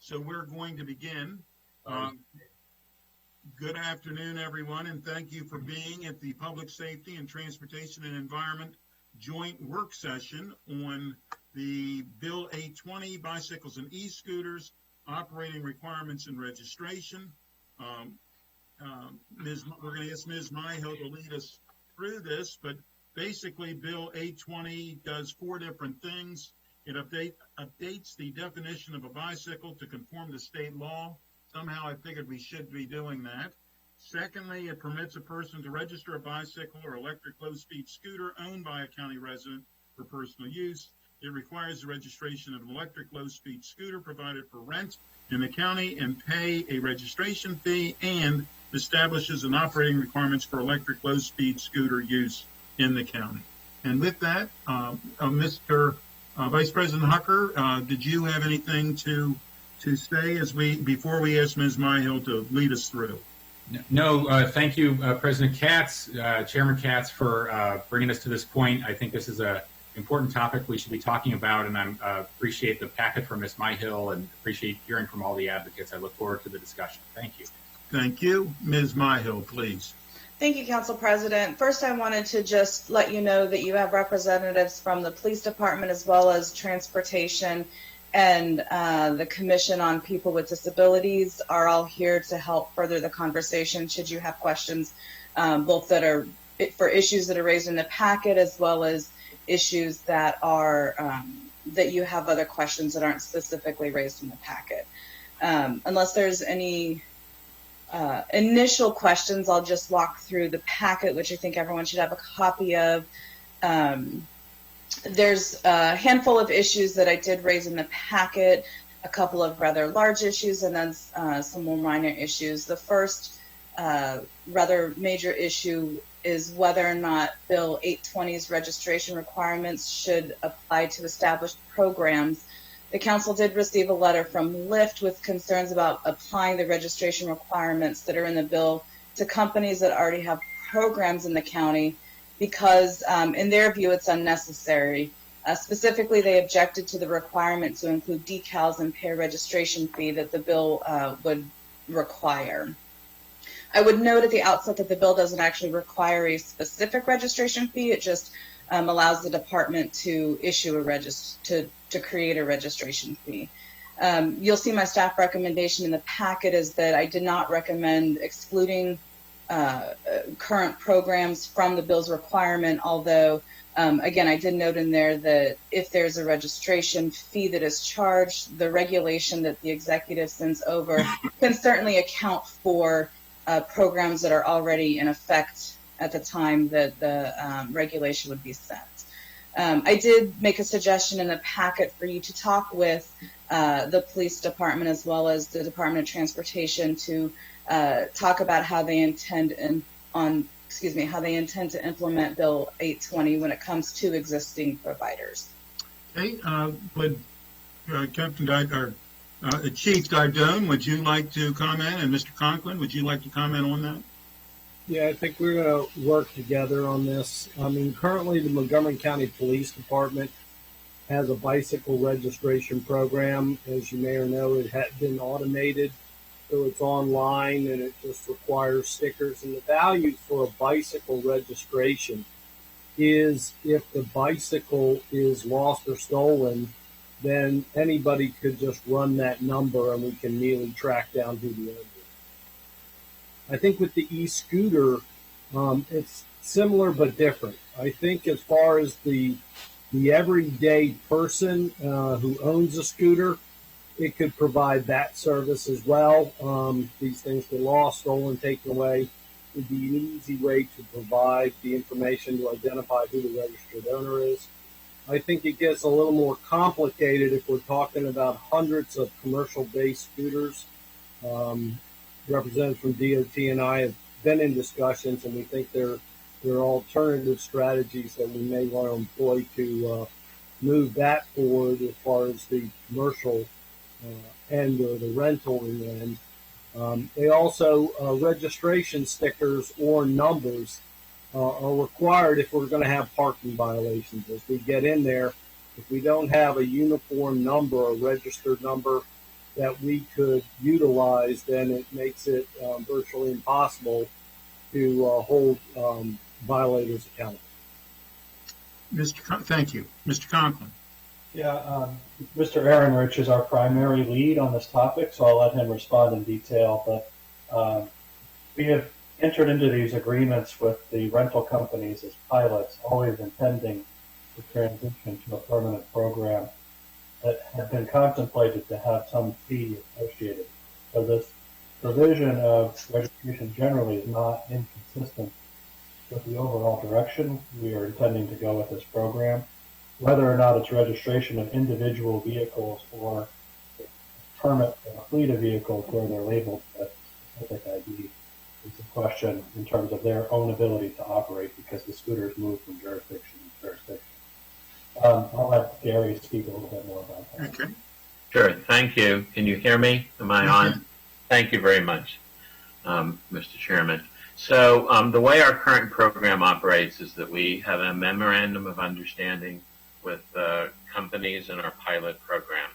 So we're going to begin. Good afternoon, everyone, and thank you for being at the Public Safety and Transportation and Environment Joint Work Session on the Bill 820, Bicycles and E-Scooters, Operating Requirements and Registration. We're going to ask Ms. Myhill to lead us through this, but basically Bill 820 does four different things. It updates the definition of a bicycle to conform to state law. Somehow I figured we should be doing that. Secondly, it permits a person to register a bicycle or electric low-speed scooter owned by a county resident for personal use. It requires the registration of an electric low-speed scooter provided for rent in the county and pay a registration fee, and establishes an operating requirements for electric low-speed scooter use in the county. And with that, Mr. Vice President Hucker, did you have anything to say before we ask Ms. Myhill to lead us through? No, thank you, President Katz, Chairman Katz, for bringing us to this point. I think this is an important topic we should be talking about, and I appreciate the packet from Ms. Myhill and appreciate hearing from all the advocates. I look forward to the discussion. Thank you. Thank you. Ms. Myhill, please. Thank you, Council President. First, I wanted to just let you know that you have representatives from the Police Department as well as Transportation and the Commission on People with Disabilities are all here to help further the conversation should you have questions, both that are for issues that are raised in the packet as well as issues that are that you have other questions that aren't specifically raised in the packet. Unless there's any initial questions, I'll just walk through the packet, which I think everyone should have a copy of. There's a handful of issues that I did raise in the packet, a couple of rather large issues, and then some more minor issues. The first rather major issue is whether or not Bill 820's registration requirements should apply to established programs. The Council did receive a letter from Lyft with concerns about applying the registration requirements that are in the bill to companies that already have programs in the county because, in their view, it's unnecessary. Specifically, they objected to the requirement to include decals and pay a registration fee that the bill would require. I would note at the outset that the bill doesn't actually require a specific registration fee. It just allows the department to issue to create a registration fee. You'll see my staff recommendation in the packet is that I did not recommend excluding current programs from the bill's requirement, although, again, I did note in there that if there's a registration fee that is charged, the regulation that the executive sends over can certainly account for programs that are already in effect at the time that the regulation would be sent. I did make a suggestion in the packet for you to talk with the police department as well as the Department of Transportation to talk about how they intend to implement Bill 820 when it comes to existing providers. Okay, would Chief Dardone, would you like to comment? And Mr. Conklin, would you like to comment on that? Yeah, I think we're going to work together on this. I mean, currently the Montgomery County Police Department has a bicycle registration program. As you may or know, it had been automated, so it's online and it just requires stickers. And the value for a bicycle registration is if the bicycle is lost or stolen, then anybody could just run that number and we can immediately track down who the owner is. I think with the e-scooter, it's similar but different. I think as far as the everyday person who owns a scooter, it could provide that service as well. These things get lost, stolen, taken away. It would be an easy way to provide the information to identify who the registered owner is. I think it gets a little more complicated if we're talking about hundreds of commercial-based scooters. Representatives from DOT and I have been in discussions, and we think there are alternative strategies that we may want to employ to move that forward as far as the commercial end or the rental end. They also, registration stickers or numbers are required if we're going to have parking violations. As we get in there, if we don't have a uniform number, a registered number that we could utilize, then it makes it virtually impossible to hold violators accountable. Thank you. Mr. Conklin. Yeah, Mr. Aaron Rich is our primary lead on this topic, so I'll let him respond in detail. But we have entered into these agreements with the rental companies as pilots, always intending to transition to a permanent program that had been contemplated to have some fee associated. So this provision of registration generally is not inconsistent with the overall direction we are intending to go with this program. Whether or not it's registration of individual vehicles or permit for a fleet of vehicles where they're labeled as specific ID is a question in terms of their own ability to operate, because the scooters move from jurisdiction to jurisdiction. I'll let Gary speak a little bit more about that. Okay. Sure. Thank you. Can you hear me? Am I on? Thank you very much, Mr. Chairman. So the way our current program operates is that we have a memorandum of understanding with companies in our pilot program.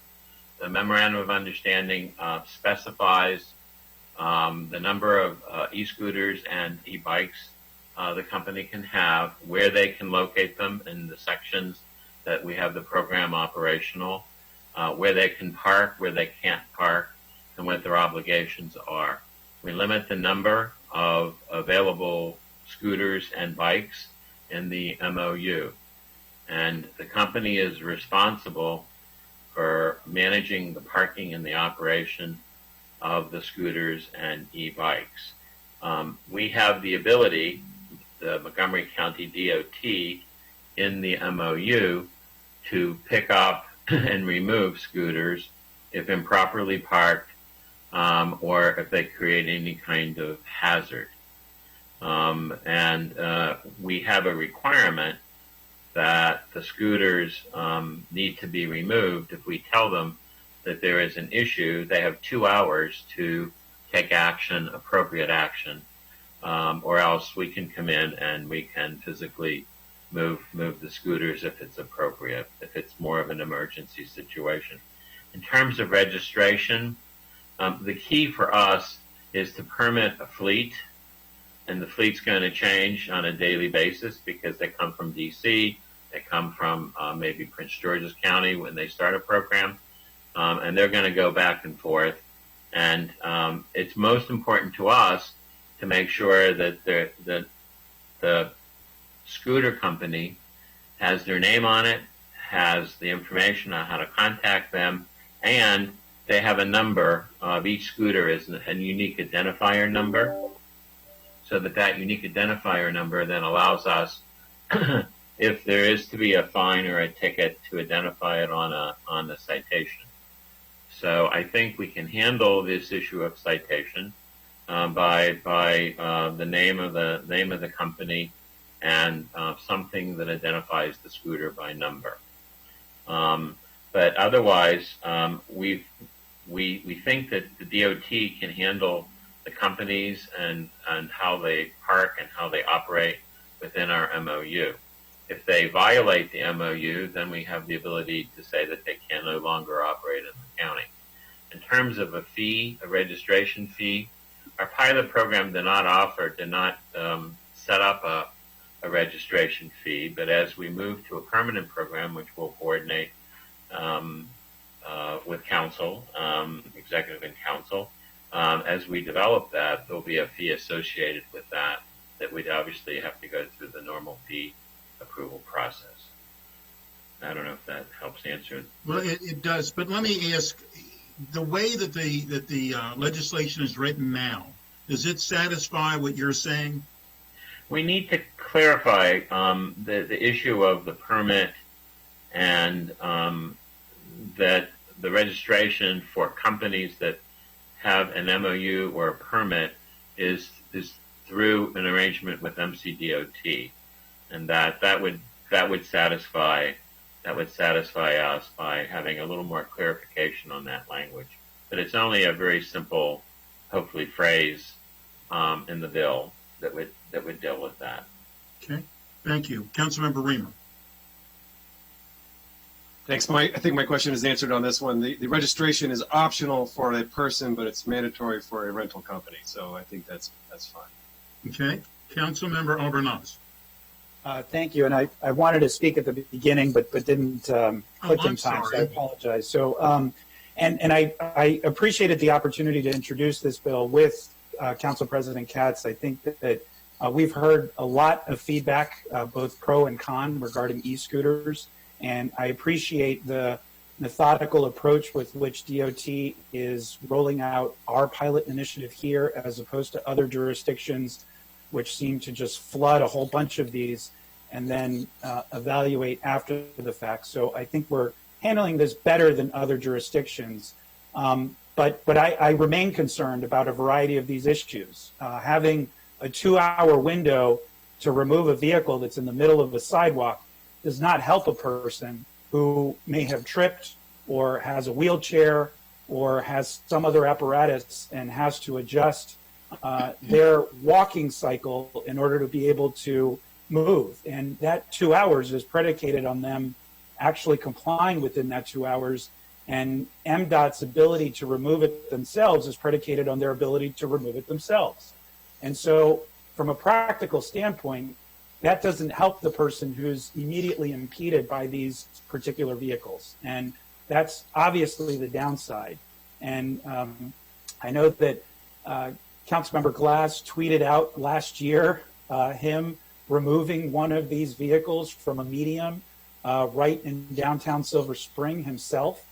The memorandum of understanding specifies the number of e-scooters and e-bikes the company can have, where they can locate them in the sections that we have the program operational, where they can park, where they can't park, and what their obligations are. We limit the number of available scooters and bikes in the MOU. And the company is responsible for managing the parking and the operation of the scooters and e-bikes. We have the ability, the Montgomery County DOT, in the MOU to pick up and remove scooters if improperly parked or if they create any kind of hazard. We have a requirement that the scooters need to be removed. If we tell them that there is an issue, they have 2 hours to take action, appropriate action, or else we can come in and we can physically move the scooters if it's appropriate, if it's more of an emergency situation. In terms of registration, the key for us is to permit a fleet, and the fleet's going to change on a daily basis because they come from D.C., they come from maybe Prince George's County when they start a program, and they're going to go back and forth. And it's most important to us to make sure that the scooter company has their name on it, has the information on how to contact them, and they have a number of each scooter is a unique identifier number, so that unique identifier number then allows us, if there is to be a fine or a ticket, to identify it on the citation. So I think we can handle this issue of citation by the name of the company and something that identifies the scooter by number. But otherwise, we think that the DOT can handle the companies and how they park and how they operate within our MOU. If they violate the MOU, then we have the ability to say that they can no longer operate in the county. In terms of a fee, a registration fee, our pilot program did not set up a registration fee, but as we move to a permanent program, which we'll coordinate with council, executive and council, as we develop that, there'll be a fee associated with that we'd obviously have to go through the normal fee approval process. I don't know if that helps answer it. Well, it does, but let me ask, the way that the legislation is written now, does it satisfy what you're saying? We need to clarify the issue of the permit and that the registration for companies that have an MOU or a permit is through an arrangement with MCDOT, and that would satisfy us by having a little more clarification on that language. But it's only a very simple, hopefully, phrase in the bill that would deal with that. Okay, thank you. Councilmember Reamer. Thanks, Mike. I think my question is answered on this one. The registration is optional for a person, but it's mandatory for a rental company. So I think that's fine. Okay. Councilmember Albernoz. Thank you. And I wanted to speak at the beginning, but didn't click in time, sorry. so I apologize. So, and I appreciated the opportunity to introduce this bill with Council President Katz. I think that we've heard a lot of feedback, both pro and con, regarding e-scooters. And I appreciate the methodical approach with which DOT is rolling out our pilot initiative here, as opposed to other jurisdictions, which seem to just flood a whole bunch of these and then evaluate after the fact. So I think we're handling this better than other jurisdictions. But I remain concerned about a variety of these issues. Having a 2-hour window to remove a vehicle that's in the middle of a sidewalk does not help a person who may have tripped or has a wheelchair or has some other apparatus and has to adjust their walking cycle in order to be able to move. And that 2 hours is predicated on them actually complying within that 2 hours. And MDOT's ability to remove it themselves is predicated on their ability to remove it themselves. And so from a practical standpoint, that doesn't help the person who's immediately impeded by these particular vehicles. And that's obviously the downside. And I know that Councilmember Glass tweeted out last year him removing one of these vehicles from a medium right in downtown Silver Spring himself.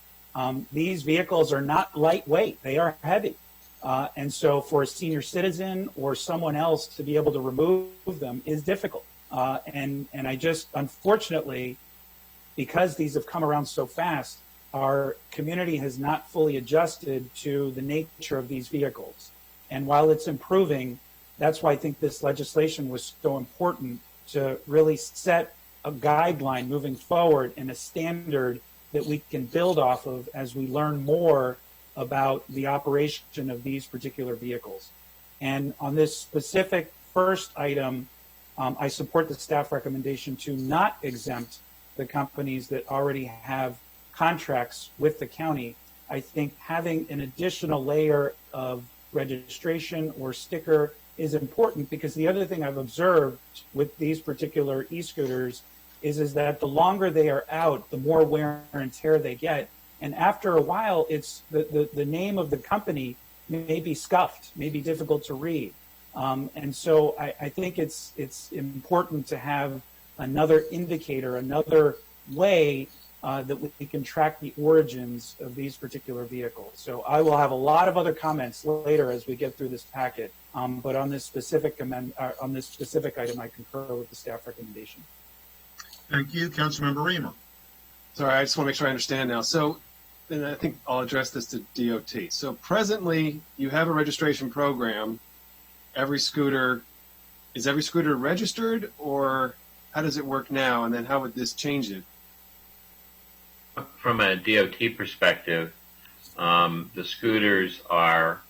These vehicles are not lightweight, they are heavy. And so for a senior citizen or someone else to be able to remove them is difficult. And I just, unfortunately, because these have come around so fast, our community has not fully adjusted to the nature of these vehicles. And while it's improving, that's why I think this legislation was so important, to really set a guideline moving forward and a standard that we can build off of as we learn more about the operation of these particular vehicles. And on this specific first item, I support the staff recommendation to not exempt the companies that already have contracts with the county. I think having an additional layer of registration or sticker is important, because the other thing I've observed with these particular e-scooters is that the longer they are out, the more wear and tear they get. And after a while, it's the name of the company may be scuffed, may be difficult to read. And so I think it's important to have another indicator, another way that we can track the origins of these particular vehicles. So I will have a lot of other comments later as we get through this packet. But on this specific item, I concur with the staff recommendation. Thank you. Councilmember Reamer. Sorry, I just want to make sure I understand now. So, and I think I'll address this to DOT. So presently, you have a registration program. Is every scooter registered, or how does it work now? And then how would this change it? From a DOT perspective, the scooters are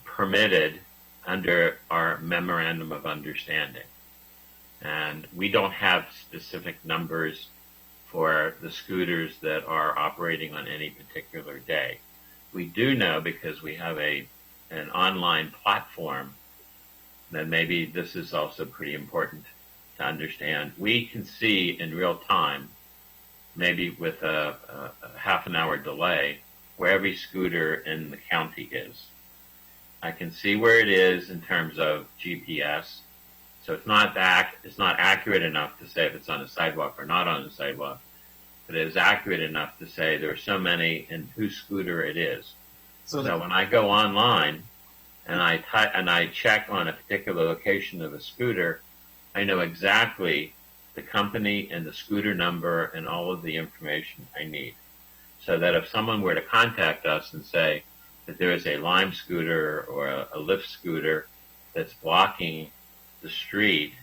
permitted under our memorandum of understanding. And we don't have specific numbers for the scooters that are operating on any particular day. We do know, because we have an online platform, that maybe this is also pretty important to understand. We can see in real time, maybe with a half an hour delay, where every scooter in the county is. I can see where it is in terms of GPS. So it's not accurate enough to say if it's on a sidewalk or not on a sidewalk, but it is accurate enough to say there are so many and whose scooter it is. So when I go online and I check on a particular location of a scooter, I know exactly the company and the scooter number and all of the information I need. So that if someone were to contact us and say that there is a Lime scooter or a Lyft scooter that's blocking the street,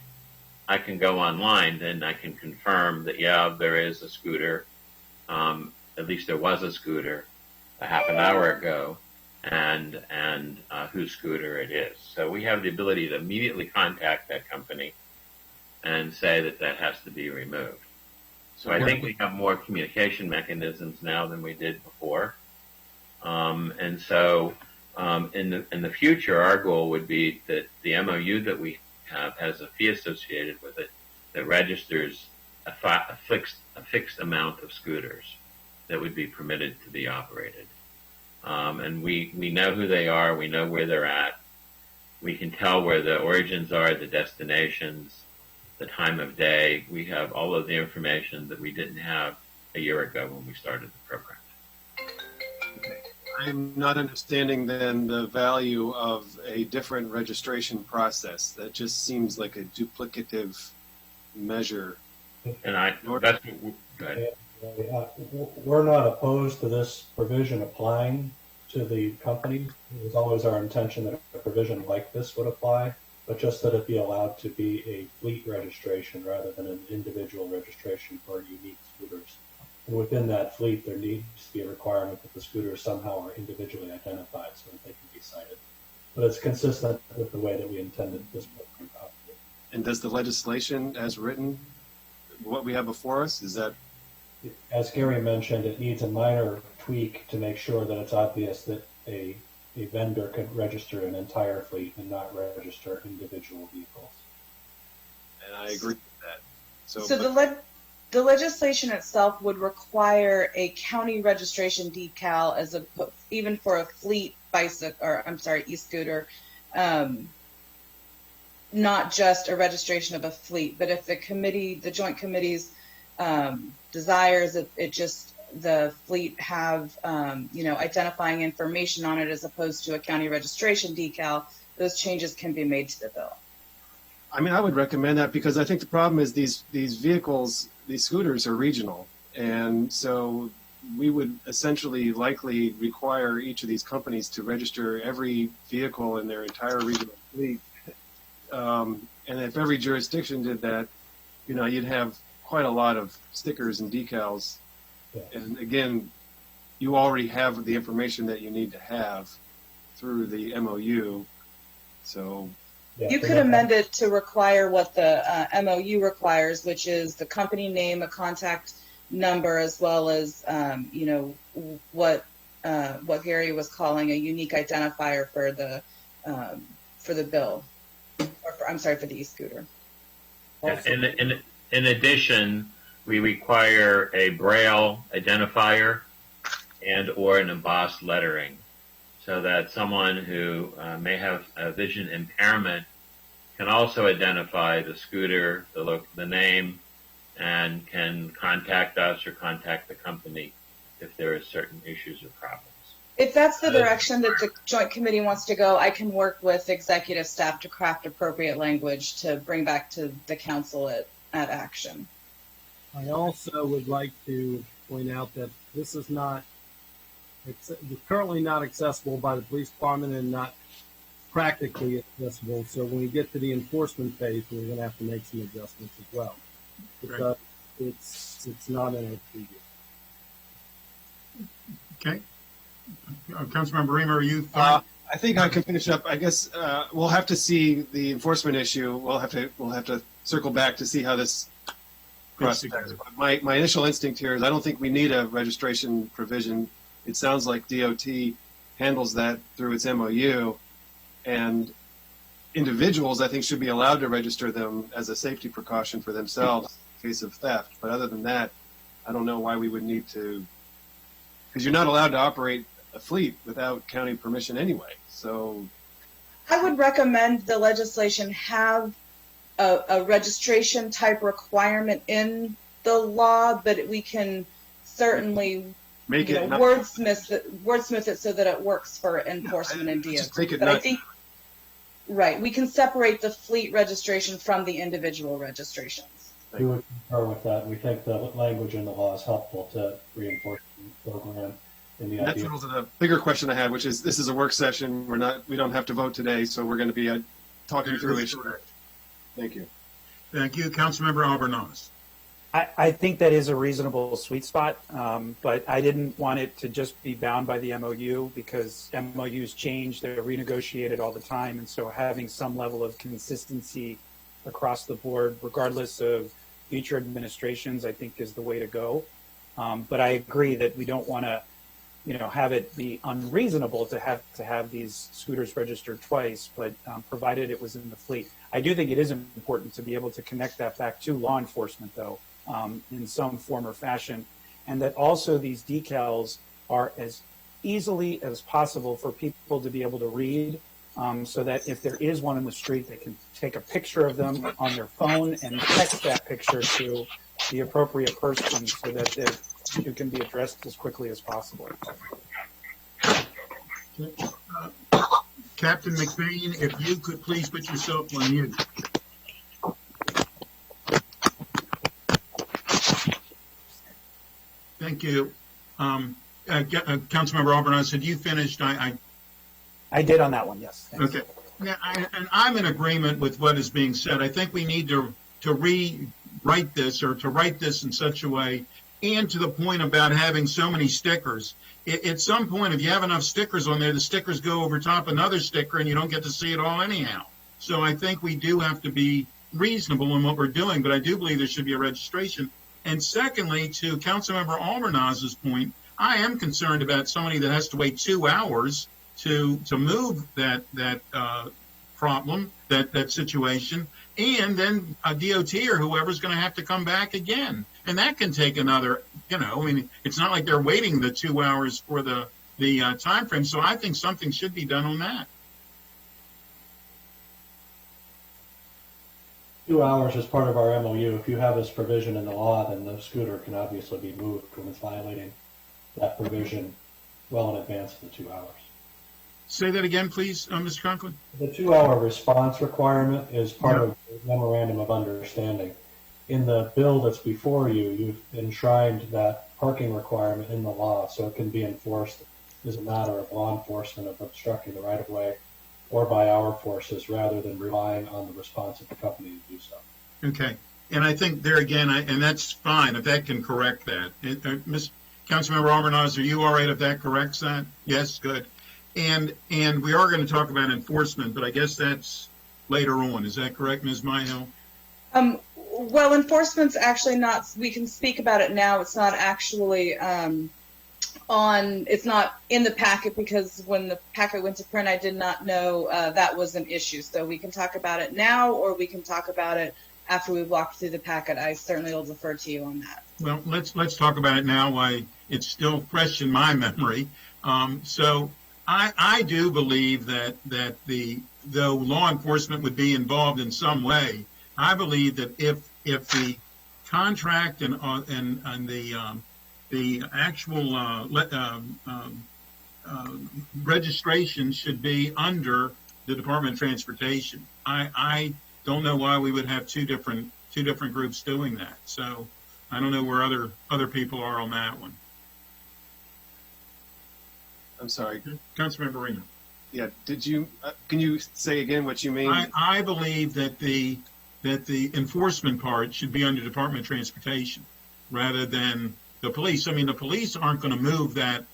I can go online, then I can confirm that, yeah, there is a scooter. At least there was a scooter a half an hour ago, and whose scooter it is. So we have the ability to immediately contact that company and say that has to be removed. So I think we have more communication mechanisms now than we did before. And so in the future, our goal would be that the MOU that we have has a fee associated with it that registers a fixed amount of scooters that would be permitted to be operated. And we know who they are. We know where they're at. We can tell where the origins are, the destinations, the time of day. We have all of the information that we didn't have a year ago when we started the program. I'm not understanding then the value of a different registration process. That just seems like a duplicative measure. And that's what go ahead. We're not opposed to this provision applying to the company. It was always our intention that a provision like this would apply, but just that it be allowed to be a fleet registration rather than an individual registration for unique scooters. And within that fleet, there needs to be a requirement that the scooters somehow are individually identified so that they can be cited. But it's consistent with the way that we intended this program to operate. And does the legislation as written, what we have before us, is that? As Gary mentioned, it needs a minor tweak to make sure that it's obvious that a vendor could register an entire fleet and not register individual vehicles. And I agree with that. So the legislation itself would require a county registration decal even for a fleet bicycle, or I'm sorry, e-scooter, not just a registration of a fleet. But if the joint committee's desires the fleet have identifying information on it as opposed to a county registration decal, those changes can be made to the bill. I mean, I would recommend that because I think the problem is these vehicles, these scooters are regional. And so we would essentially likely require each of these companies to register every vehicle in their entire regional fleet. And if every jurisdiction did that, you'd have quite a lot of stickers and decals. Yeah. And again, you already have the information that you need to have through the MOU. So You could amend it to require what the MOU requires, which is the company name, a contact number, as well as what Gary was calling a unique identifier for the bill, for the e-scooter. In addition, we require a Braille identifier and or an embossed lettering, so that someone who may have a vision impairment can also identify the scooter, the name, and can contact us or contact the company if there are certain issues or problems. If that's the direction that the Joint Committee wants to go, I can work with executive staff to craft appropriate language to bring back to the council at action. I also would like to point out that this is currently not accessible by the police department and not practically accessible. So when we get to the enforcement phase, we're going to have to make some adjustments as well. Because it's not in a preview. Okay. Councilmember Reamer, are you fine? I think I can finish up. I guess we'll have to see the enforcement issue. We'll have to circle back to see how this process. My initial instinct here is I don't think we need a registration provision. It sounds like DOT handles that through its MOU, and individuals I think should be allowed to register them as a safety precaution for themselves in case of theft. But other than that, I don't know why we would need to, because you're not allowed to operate a fleet without county permission anyway. So I would recommend the legislation have a registration type requirement in the law, but we can certainly make it wordsmith it so that it works for enforcement and DOT. But I think we can separate the fleet registration from the individual registrations. We would concur with that. We think the language in the law is helpful to reinforce the program. That throws in a bigger question I had, which is this is a work session. We don't have to vote today, so we're going to be talking through it. Thank you. Thank you. Councilmember Albornoz. I think that is a reasonable sweet spot, but I didn't want it to just be bound by the MOU because MOUs change, they're renegotiated all the time, and so having some level of consistency across the board, regardless of future administrations, I think is the way to go. But I agree that we don't want to, have it be unreasonable to have these scooters registered twice, but provided it was in the fleet. I do think it is important to be able to connect that back to law enforcement, though, in some form or fashion, and that also these decals are as easily as possible for people to be able to read, so that if there is one in the street, they can take a picture of them on their phone and text that picture to the appropriate person so that it can be addressed as quickly as possible. Captain McBain, if you could please put yourself on mute. Thank you. Councilmember Alvarez, had you finished? I did on that one, yes. Thanks. Okay. Yeah, and I'm in agreement with what is being said. I think we need to rewrite this, or to write this in such a way, and to the point about having so many stickers. At some point, if you have enough stickers on there, the stickers go over top another sticker and you don't get to see it all anyhow. So I think we do have to be reasonable in what we're doing, but I do believe there should be a registration. And secondly, to Councilmember Alvarez's point, I am concerned about somebody that has to wait 2 hours to move that problem, that situation, and then a DOT or whoever's going to have to come back again. And that can take another, it's not like they're waiting the 2 hours for the time frame. So I think something should be done on that. 2 hours is part of our MOU. If you have this provision in the law, then the scooter can obviously be moved when it's violating that provision well in advance of the 2 hours. Say that again, please, Mr. Conklin. The 2 hour response requirement is part of the memorandum of understanding. In the bill that's before you, you've enshrined that parking requirement in the law, so it can be enforced as a matter of law enforcement of obstructing the right of way, or by our forces, rather than relying on the response of the company to do so. Okay. And I think there again, and that's fine if that can correct that. Councilmember Alvarez, are you all right if that corrects that? Yes, good. And we are going to talk about enforcement, but I guess that's later on. Is that correct, Ms. Myhill? Well, enforcement's actually not, we can speak about it now. It's not actually it's not in the packet, because when the packet went to print, I did not know that was an issue. So we can talk about it now, or we can talk about it after we've walked through the packet. I certainly will defer to you on that. Well, let's talk about it now while it's still fresh in my memory. So I do believe that though law enforcement would be involved in some way, I believe that if the contract and the actual registration should be under the Department of Transportation. I don't know why we would have two different groups doing that. So I don't know where other people are on that one. I'm sorry. Councilmember Reno. Yeah. Can you say again what you mean? I believe that the enforcement part should be under Department of Transportation rather than the police. I mean, the police aren't going to move that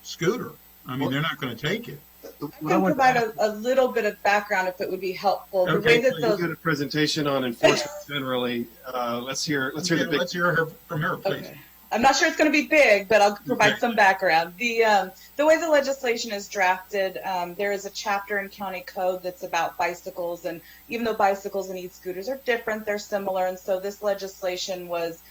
scooter. I mean, they're not going to take it. I can provide a little bit of background if it would be helpful. Okay, the way that You did a presentation on enforcement generally. Let's hear the big. Let's hear her from her, please. Okay. I'm not sure it's going to be big, but I'll provide some background. The way the legislation is drafted, there is a chapter in county code that's about bicycles, and even though bicycles and e-scooters are different, they're similar, and so this legislation was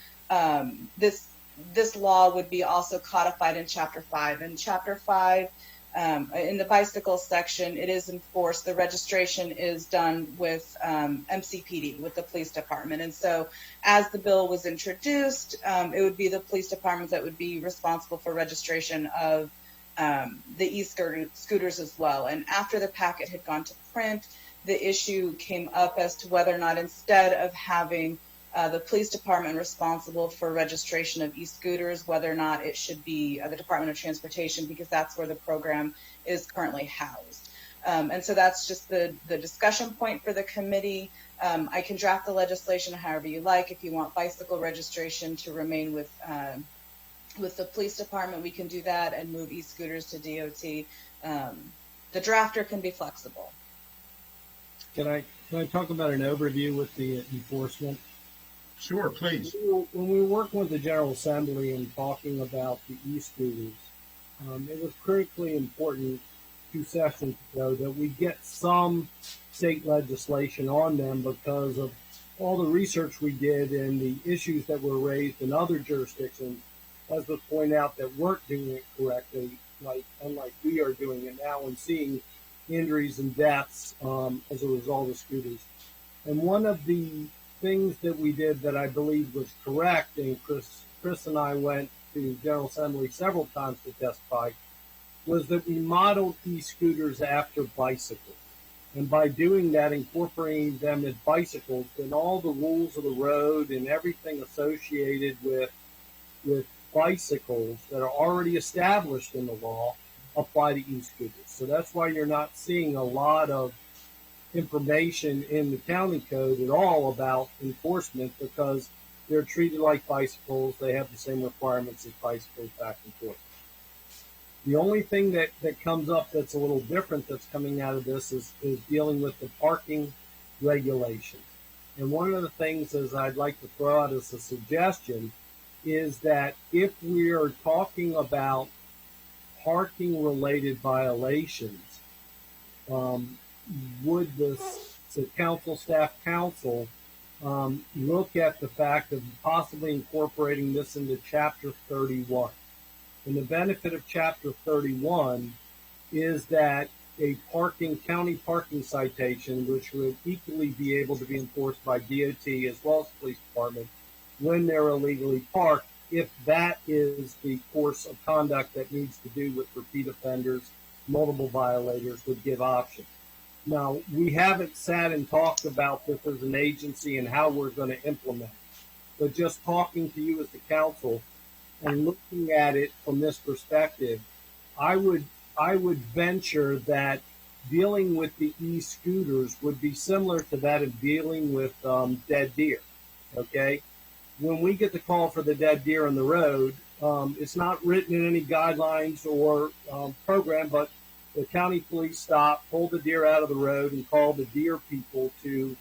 this law would be also codified in Chapter 5. In Chapter 5, in the bicycle section, it is enforced. The registration is done with MCPD, with the police department. And so as the bill was introduced, it would be the police department that would be responsible for registration of the e-scooters as well. And after the packet had gone to print, the issue came up as to whether or not, instead of having the police department responsible for registration of e-scooters, whether or not it should be the Department of Transportation, because that's where the program is currently housed. And so that's just the discussion point for the committee. I can draft the legislation however you like. If you want bicycle registration to remain with the police department, we can do that and move e-scooters to DOT. The drafter can be flexible. Can I Can I talk about an overview with the enforcement? Sure, please. When we were working with the General Assembly and talking about the e-scooters, it was critically important 2 sessions ago that we get some state legislation on them because of all the research we did and the issues that were raised in other jurisdictions, as was pointed out, that weren't doing it correctly, unlike we are doing it now and seeing injuries and deaths as a result of scooters. And one of the things that we did that I believe was correct, and Chris and I went to General Assembly several times to testify, was that we modeled e-scooters after bicycles. And by doing that, incorporating them as bicycles, then all the rules of the road and everything associated with bicycles that are already established in the law apply to e-scooters. So that's why you're not seeing a lot of information in the county code at all about enforcement, because they're treated like bicycles. They have the same requirements as bicycles back and forth. The only thing that comes up that's a little different that's coming out of this is dealing with the parking regulation. And one of the things is I'd like to throw out as a suggestion is that if we are talking about parking related violations, would the council, staff council, look at the fact of possibly incorporating this into Chapter 31? And the benefit of Chapter 31 is that a county parking citation, which would equally be able to be enforced by DOT as well as the police department when they're illegally parked, if that is the course of conduct that needs to do with repeat offenders, multiple violators, would give options. Now, we haven't sat and talked about this as an agency and how we're going to implement it. But just talking to you as the council and looking at it from this perspective, I would venture that dealing with the e-scooters would be similar to that of dealing with dead deer. Okay, when we get the call for the dead deer on the road, it's not written in any guidelines or program, but the county police stop, pull the deer out of the road, and call the deer people to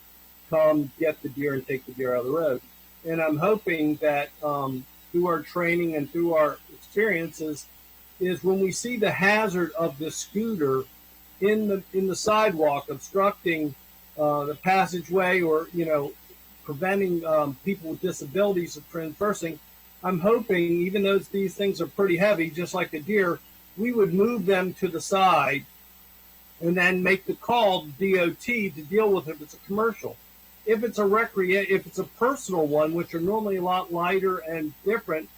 come get the deer and take the deer out of the road. And I'm hoping that through our training and through our experiences, is when we see the hazard of the scooter in the sidewalk obstructing the passageway, or preventing people with disabilities from traversing, I'm hoping, even though these things are pretty heavy, just like a deer, we would move them to the side and then make the call to DOT to deal with it if it's a commercial. If it's if it's a personal one, which are normally a lot lighter and different,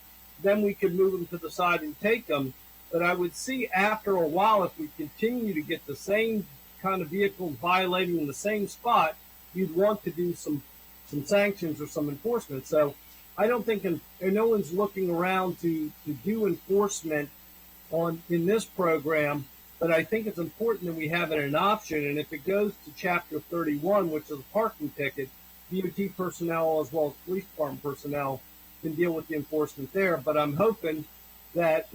then we could move them to the side and take them. But I would see after a while, if we continue to get the same kind of vehicles violating in the same spot, you'd want to do some sanctions or some enforcement. So I don't think, and no one's looking around to do enforcement in this program, but I think it's important that we have it an option. And if it goes to Chapter 31, which is a parking ticket, DOT personnel as well as police department personnel can deal with the enforcement there. But I'm hoping that,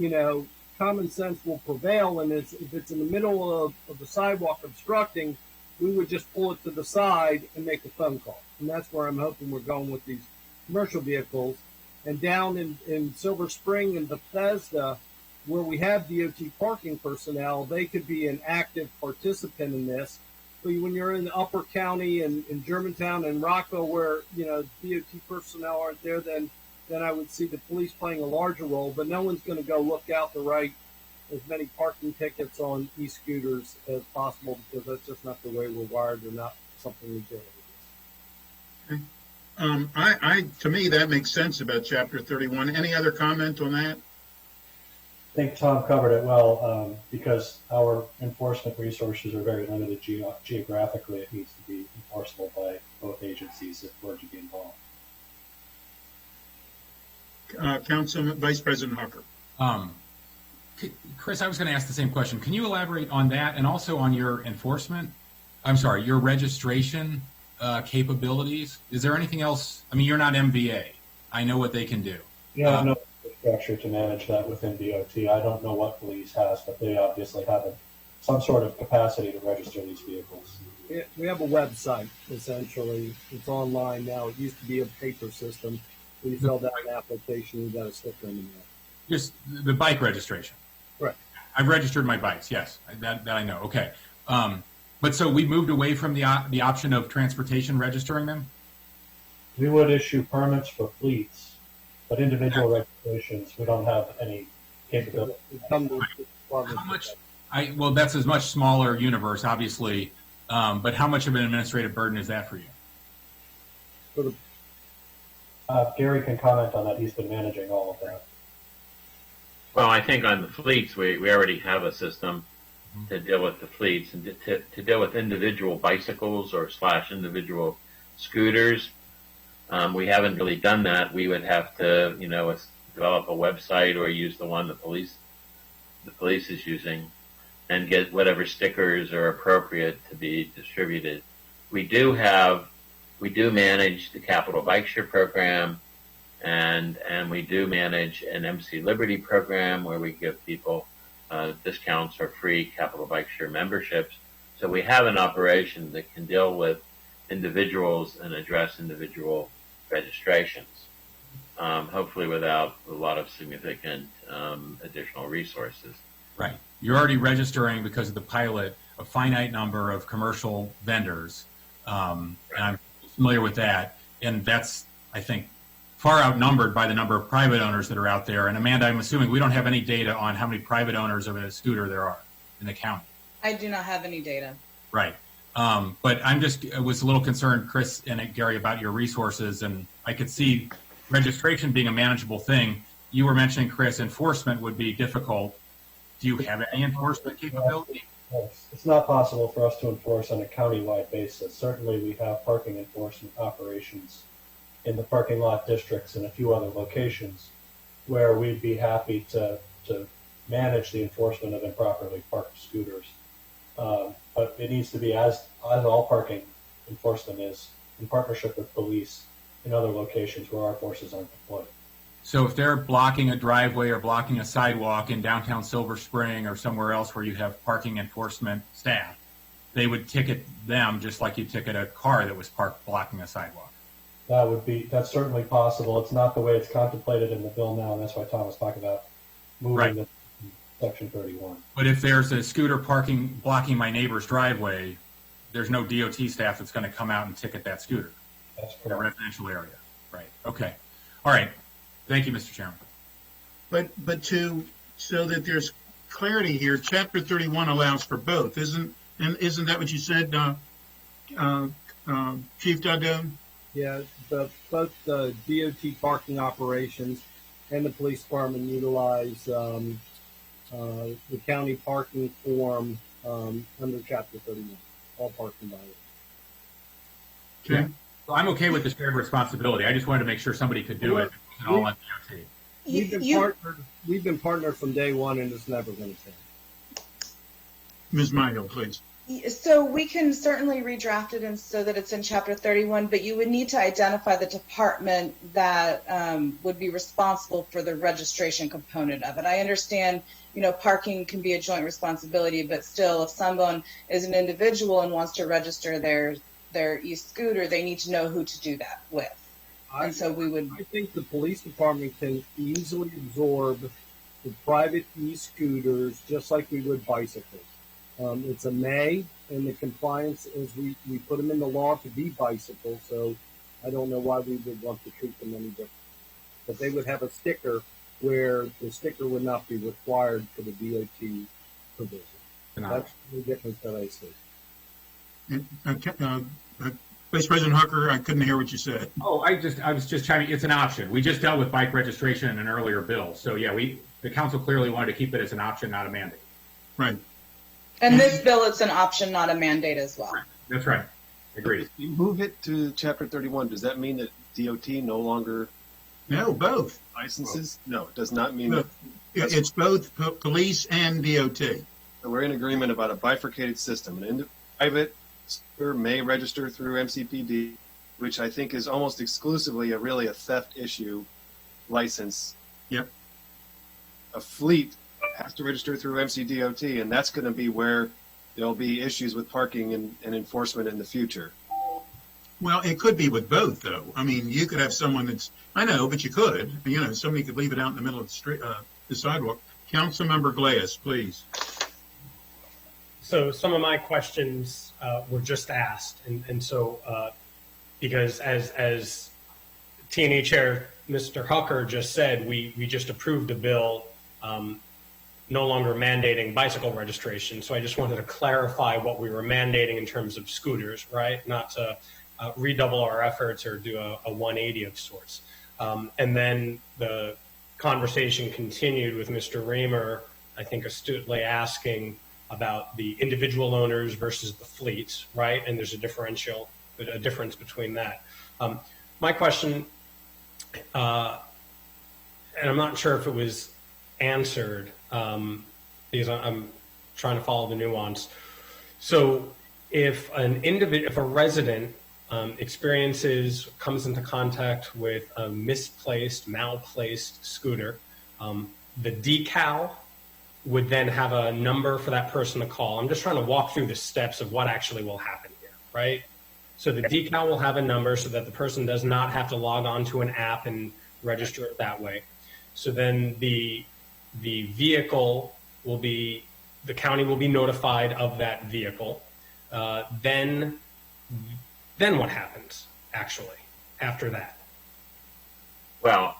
common sense will prevail, and if it's in the middle of the sidewalk obstructing, we would just pull it to the side and make a phone call. And that's where I'm hoping we're going with these commercial vehicles. And down in Silver Spring and Bethesda, where we have DOT parking personnel, they could be an active participant in this. But when you're in the Upper County and in Germantown and Rockville, where DOT personnel aren't there, then I would see the police playing a larger role. But no one's going to go look out to write as many parking tickets on e-scooters as possible, because that's just not the way we're wired, or not something we do. To me, that makes sense about Chapter 31. Any other comment on that? I think Tom covered it well, because our enforcement resources are very limited geographically. It needs to be enforceable by both agencies if we're to be involved. Councilman Vice President Hucker. Chris, I was going to ask the same question. Can you elaborate on that, and also on your your registration capabilities? Is there anything else? I mean, you're not MVA. I know what they can do. Yeah, no structure to manage that within DOT. I don't know what police has, but they obviously have some sort of capacity to register these vehicles. We have a website, essentially. It's online now. It used to be a paper system. When you filled out an application, you got a sticker in the mail. Just the bike registration. Right. I've registered my bikes. Yes, that I know. Okay. But so we moved away from the option of transportation registering them. We would issue permits for fleets, but individual registrations, we don't have any capability. How much? Well, that's a much smaller universe, obviously. But how much of an administrative burden is that for you? Gary can comment on that. He's been managing all of that. Well, I think on the fleets, we already have a system to deal with the fleets, and to deal with individual bicycles or / individual scooters. We haven't really done that. We would have to, develop a website or use the one the police is using, and get whatever stickers are appropriate to be distributed. We do manage the Capital Bike Share program, and we do manage an MC Liberty program where we give people discounts or free Capital Bike Share memberships. So we have an operation that can deal with individuals and address individual registrations, hopefully without a lot of significant additional resources. Right. You're already registering, because of the pilot, a finite number of commercial vendors. And I'm familiar with that. And that's, I think, far outnumbered by the number of private owners that are out there. And Amanda, I'm assuming we don't have any data on how many private owners of a scooter there are in the county. I do not have any data. Right. But I was a little concerned, Chris and Gary, about your resources. And I could see registration being a manageable thing. You were mentioning, Chris, enforcement would be difficult. Do you have any enforcement capability? It's not possible for us to enforce on a countywide basis. Certainly we have parking enforcement operations in the parking lot districts and a few other locations where we'd be happy to manage the enforcement of improperly parked scooters. But it needs to be, as all parking enforcement is, in partnership with police in other locations where our forces aren't deployed. So if they're blocking a driveway or blocking a sidewalk in downtown Silver Spring or somewhere else where you have parking enforcement staff, they would ticket them just like you ticket a car that was parked blocking a sidewalk. That's certainly possible. It's not the way it's contemplated in the bill now, and that's why Tom was talking about moving to Section 31. But if there's a scooter blocking my neighbor's driveway, there's no DOT staff that's going to come out and ticket that scooter. That's correct. In a residential area. Right. Okay. All right. Thank you, Mr. Chairman. But so that there's clarity here, Chapter 31 allows for both, isn't that what you said, Chief Duggan? Yeah, both the DOT parking operations and the police department utilize the county parking form under Chapter 31, all parking violations. Okay. Well, I'm okay with the shared responsibility. I just wanted to make sure somebody could do it. All on DOT. We've been partnered from day one, and it's never going to change. Ms. Myhill, please. So we can certainly redraft it and so that it's in Chapter 31, but you would need to identify the department that would be responsible for the registration component of it. I understand, parking can be a joint responsibility, but still, if someone is an individual and wants to register their e-scooter, they need to know who to do that with. And so I think the police department can easily absorb the private e-scooters just like we would bicycles. It's a may, and the compliance is we put them in the law to be bicycles, so I don't know why we would want to treat them any different. But they would have a sticker where the sticker would not be required for the DOT provision. That's the difference that I see. Vice President Hucker, I couldn't hear what you said. Oh, I was just chiming. It's an option. We just dealt with bike registration in an earlier bill. So yeah, the council clearly wanted to keep it as an option, not a mandate. Right. And this bill, it's an option, not a mandate as well. That's right. Agreed. If you move it to Chapter 31, does that mean that DOT no longer No, both. licenses? No, it does not mean Both. that. It's both police and DOT. So we're in agreement about a bifurcated system. An private scooter may register through MCPD, which I think is almost exclusively a theft issue license. Yep. A fleet has to register through MCDOT, and that's going to be where there'll be issues with parking and enforcement in the future. Well, it could be with both, though. I mean, you could have someone I know, but you could, somebody could leave it out in the middle of the street, the sidewalk. Councilmember Glass, please. So some of my questions were just asked, and so because as T&E Chair Mr. Hucker just said, we just approved a bill no longer mandating bicycle registration. So I just wanted to clarify what we were mandating in terms of scooters, right? Not to redouble our efforts or do a 180 of sorts. And then the conversation continued with Mr. Reamer, I think astutely asking about the individual owners versus the fleets, right? And there's a difference between that. My question, and I'm not sure if it was answered because I'm trying to follow the nuance. So if if a resident comes into contact with a malplaced scooter, the decal would then have a number for that person to call. I'm just trying to walk through the steps of what actually will happen here, right? So the decal will have a number so that the person does not have to log on to an app and register it that way. So then the vehicle the county will be notified of that vehicle. Then what happens actually after that? Well,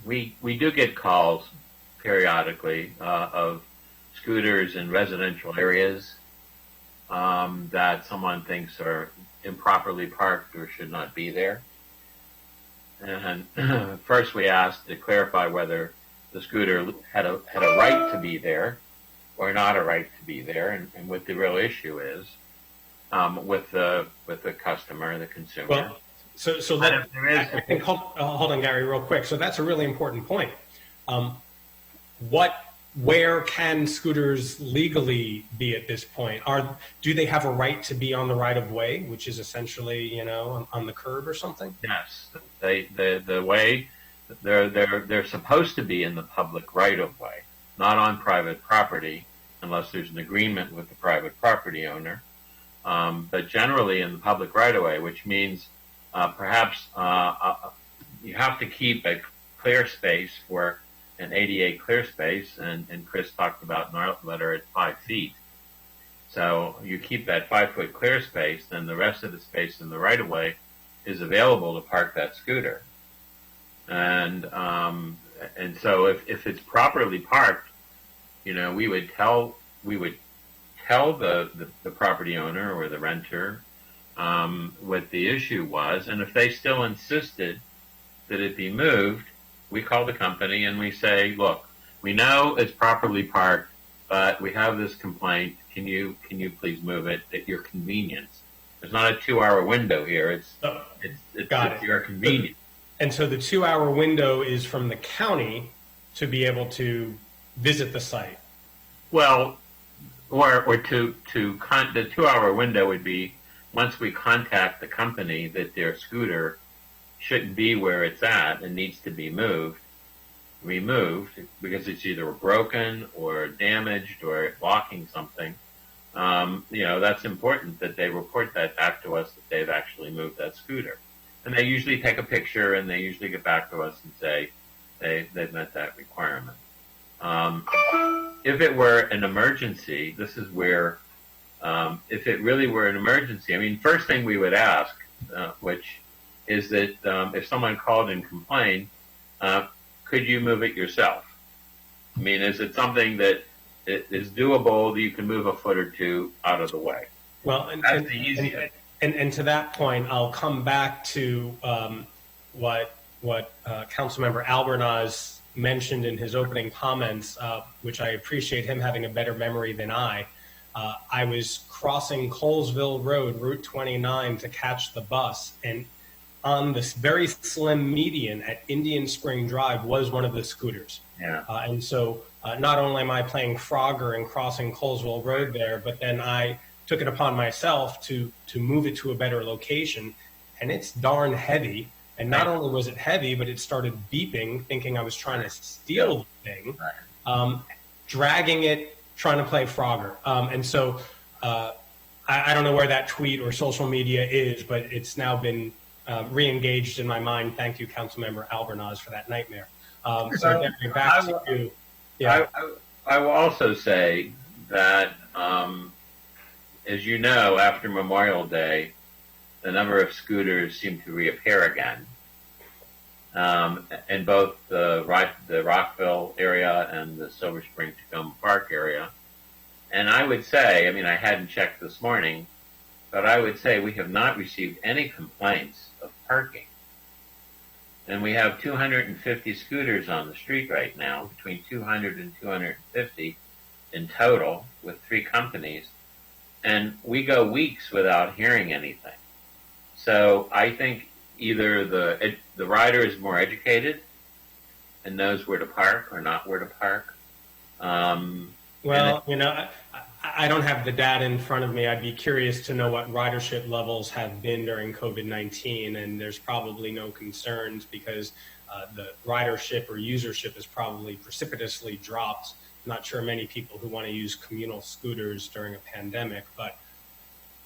we do get calls periodically of scooters in residential areas that someone thinks are improperly parked or should not be there. And first we asked to clarify whether the scooter had a right to be there or not a right to be there, and what the real issue is with the customer, the consumer. Well, so that, I think, hold on, Gary, real quick. So that's a really important point. Where can scooters legally be at this point? Do they have a right to be on the right of way, which is essentially, on the curb or something? Yes, the way they're supposed to be in the public right of way, not on private property, unless there's an agreement with the private property owner. But generally in the public right of way, which means perhaps you have to keep a clear space for an ADA clear space, and Chris talked about in our letter at 5 feet. So you keep that 5 foot clear space, then the rest of the space in the right of way is available to park that scooter. And so if it's properly parked, we would tell the property owner or the renter what the issue was, and if they still insisted that it be moved, we call the company and we say, look, we know it's properly parked, but we have this complaint. Can you please move it at your convenience? There's not a 2-hour window here. It's your convenience. And so the 2-hour window is from the county to be able to visit the site. Well, the 2-hour window would be once we contact the company that their scooter shouldn't be where it's at and needs to be removed because it's either broken or damaged or blocking something. That's important that they report that back to us that they've actually moved that scooter. And they usually take a picture and they usually get back to us and say they've met that requirement. If it were an emergency, this is where, if it really were an emergency, first thing we would ask, which is that if someone called and complained, could you move it yourself? Is it something that is doable that you can move a foot or two out of the way? Well, that's the easiest. And to that point, I'll come back to what Councilmember Albernaz mentioned in his opening comments, which I appreciate him having a better memory than I. I was crossing Colesville Road, Route 29, to catch the bus, and on this very slim median at Indian Spring Drive was one of the scooters. Yeah. And so not only am I playing Frogger and crossing Colesville Road there, but then I took it upon myself to move it to a better location, and it's darn heavy. And not only was it heavy, but it started beeping, thinking I was trying to steal the thing. Dragging it trying to play Frogger. And so I don't know where that tweet or social media is, but it's now been re-engaged in my mind. Thank you, Councilmember Albornoz, for that nightmare. So Derek, back to you. Yeah. I will also say that, as you know, after Memorial Day, the number of scooters seem to reappear again in both the Rockville area and the Silver Spring Tacoma Park area. And I would say, I mean, I hadn't checked this morning, but I would say we have not received any complaints of parking. And we have 250 scooters on the street right now, between 200 and 250 in total, with 3 companies. And we go weeks without hearing anything. So I think either the rider is more educated and knows where to park or not where to park. Well, you know, I don't have the data in front of me. I'd be curious to know what ridership levels have been during COVID-19, and there's probably no concerns because the ridership or usership has probably precipitously dropped. I'm not sure many people who want to use communal scooters during a pandemic, but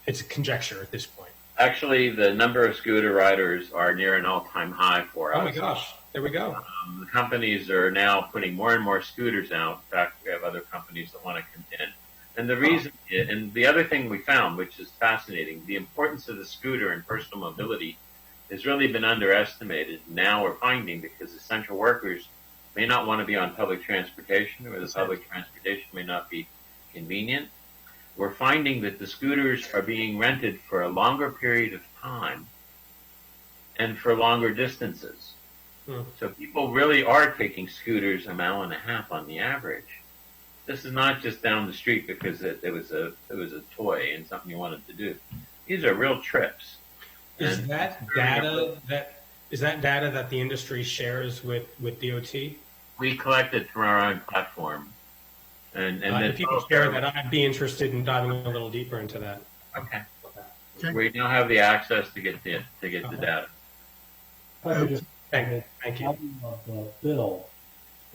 it's a conjecture at this point. Actually, the number of scooter riders are near an all-time high for us. Oh my gosh, there we go. The companies are now putting more and more scooters out. In fact, we have other companies that want to come in. And the reason, and the other thing we found, which is fascinating, the importance of the scooter in personal mobility has really been underestimated. Now we're finding because essential workers may not want to be on public transportation, or the public transportation may not be convenient. We're finding that the scooters are being rented for a longer period of time and for longer distances. So people really are taking scooters a mile and a half on the average. This is not just down the street because it was a toy and something you wanted to do. These are real trips. Is that data that the industry shares with DOT? We collect it through our own platform. And if you could share that, I'd be interested in diving a little deeper into that. Okay. We now have the access to get the data. Thank you. The problem of the bill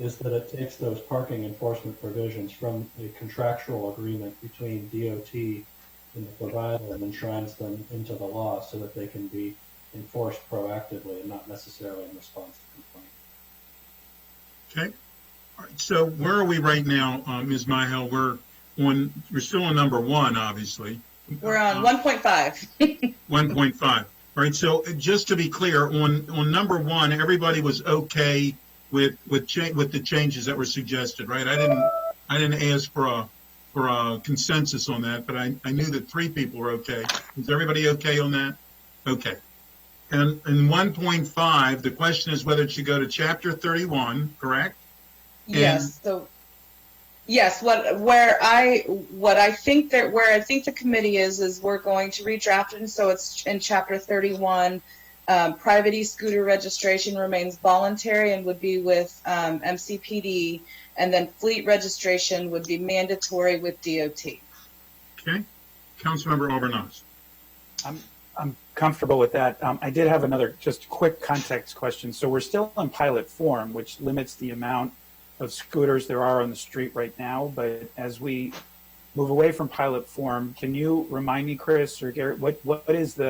is that it takes those parking enforcement provisions from a contractual agreement between DOT and the provider and enshrines them into the law so that they can be enforced proactively and not necessarily in response to complaint. Okay. All right, so where are we right now, Ms. Myhill? We're still on number 1, obviously. We're on 1.5. 1.5. All right. So just to be clear, on number 1, everybody was okay with the changes that were suggested, right? I didn't ask for a consensus on that, but I knew that 3 people were okay. Is everybody okay on that? Okay. And in 1.5, the question is whether it should go to Chapter 31, correct? Yes. So, yes. Where I think the committee is we're going to redraft it, and so it's in Chapter 31. Private e-scooter registration remains voluntary and would be with MCPD, and then fleet registration would be mandatory with DOT. Okay. Councilmember Albornoz. I'm comfortable with that. I did have another just quick context question. So we're still in pilot form, which limits the amount of scooters there are on the street right now. But as we move away from pilot form, can you remind me, Chris or Garrett, what is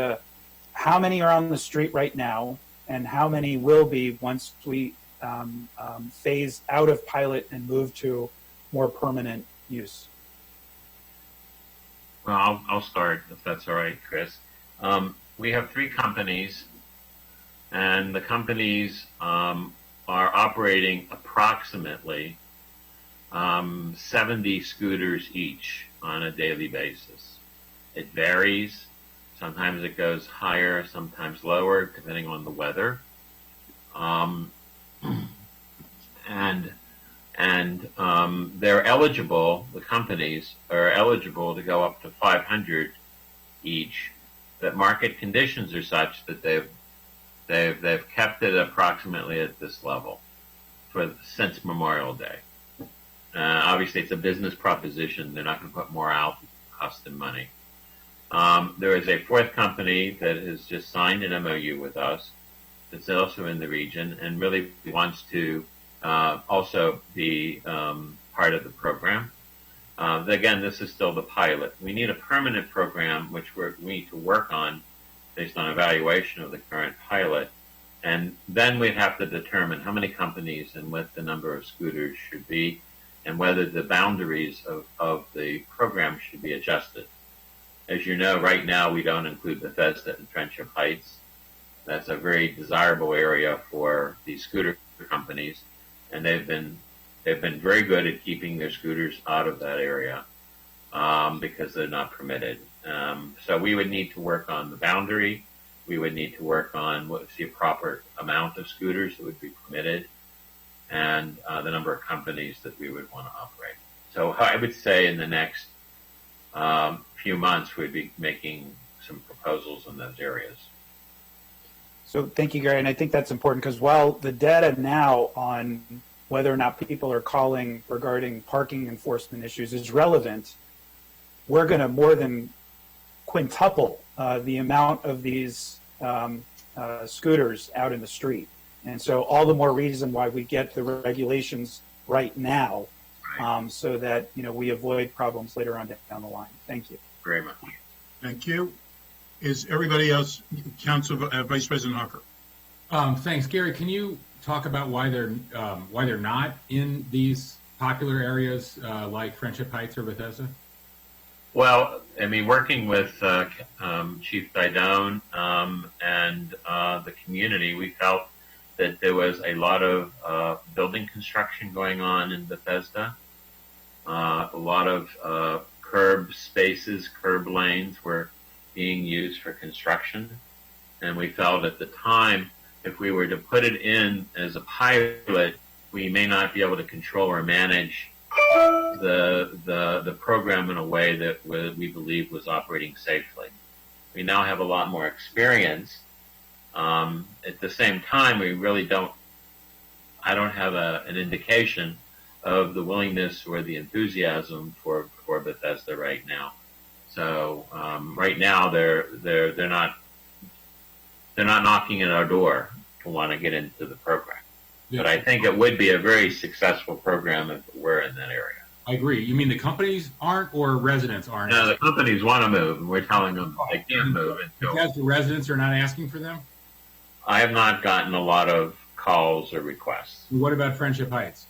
how many are on the street right now, and how many will be once we phase out of pilot and move to more permanent use? Well, I'll start if that's all right, Chris. We have 3 companies, and the companies are operating approximately 70 scooters each on a daily basis. It varies. Sometimes it goes higher, sometimes lower, depending on the weather. They're eligible, the companies are eligible to go up to 500 each. That market conditions are such that they've kept it approximately at this level since Memorial Day. Obviously, it's a business proposition. They're not going to put more out, cost them money. There is a 4th company that has just signed an MOU with us that's also in the region and really wants to also be part of the program. Again, this is still the pilot. We need a permanent program, which we need to work on based on evaluation of the current pilot. And then we'd have to determine how many companies and what the number of scooters should be, and whether the boundaries of the program should be adjusted. As you know, right now we don't include Bethesda and Friendship Heights. That's a very desirable area for these scooter companies, and they've been very good at keeping their scooters out of that area because they're not permitted. So we would need to work on the boundary. We would need to work on what's the proper amount of scooters that would be permitted, and the number of companies that we would want to operate. So I would say in the next few months we'd be making some proposals in those areas. So thank you, Gary. And I think that's important because while the data now on whether or not people are calling regarding parking enforcement issues is relevant, we're going to more than quintuple the amount of these scooters out in the street. And so all the more reason why we get the regulations right now, so that we avoid problems later on down the line. Thank you. Very much. Thank you. Is everybody else, Council Vice President Hucker? Thanks, Gary. Can you talk about why they're not in these popular areas like Friendship Heights or Bethesda? Well, I mean, working with Chief Didone and the community, we felt that there was a lot of building construction going on in Bethesda. A lot of curb spaces, curb lanes were being used for construction. And we felt at the time, if we were to put it in as a pilot, we may not be able to control or manage the program in a way that we believe was operating safely. We now have a lot more experience. At the same time, I don't have an indication of the willingness or the enthusiasm for Bethesda right now. So right now they're not knocking at our door to want to get into the program. Yeah. But I think it would be a very successful program if it were in that area. I agree. You mean the companies aren't or residents aren't? No, the companies want to move, and we're telling them they can't move. Because the residents are not asking for them? I have not gotten a lot of calls or requests. What about Friendship Heights?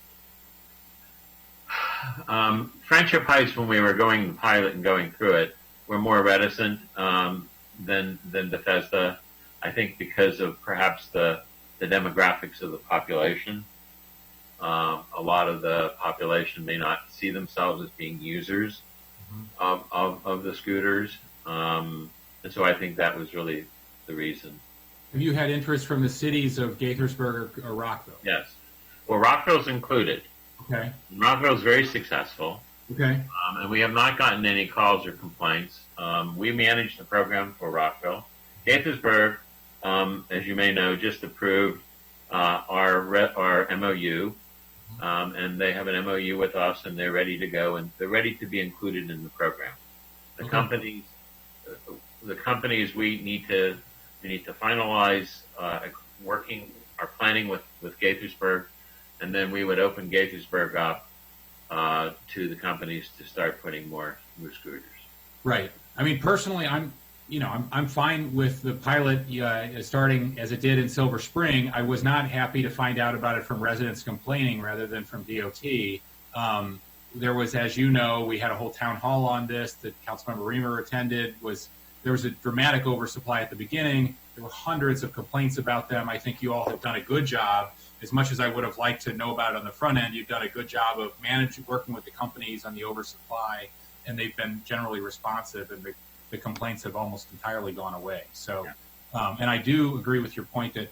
Friendship Heights, when we were going the pilot and going through it, were more reticent than Bethesda. I think because of perhaps the demographics of the population. A lot of the population may not see themselves as being users of the scooters. And so I think that was really the reason. Have you had interest from the cities of Gaithersburg or Rockville? Yes. Well, Rockville's included. Okay. Rockville's very successful. Okay. And we have not gotten any calls or complaints. We manage the program for Rockville. Gaithersburg, as you may know, just approved our MOU, and they have an MOU with us, and they're ready to go, and they're ready to be included in the program. The companies we need to finalize our planning with Gaithersburg, and then we would open Gaithersburg up to the companies to start putting more scooters. Right. I mean, personally, I'm fine with the pilot starting as it did in Silver Spring. I was not happy to find out about it from residents complaining rather than from DOT. There was, as you know, we had a whole town hall on this that Councilmember Reamer attended. There was a dramatic oversupply at the beginning. There were hundreds of complaints about them. I think you all have done a good job. As much as I would have liked to know about it on the front end, you've done a good job of working with the companies on the oversupply, and they've been generally responsive, and the complaints have almost entirely gone away. So, and I do agree with your point that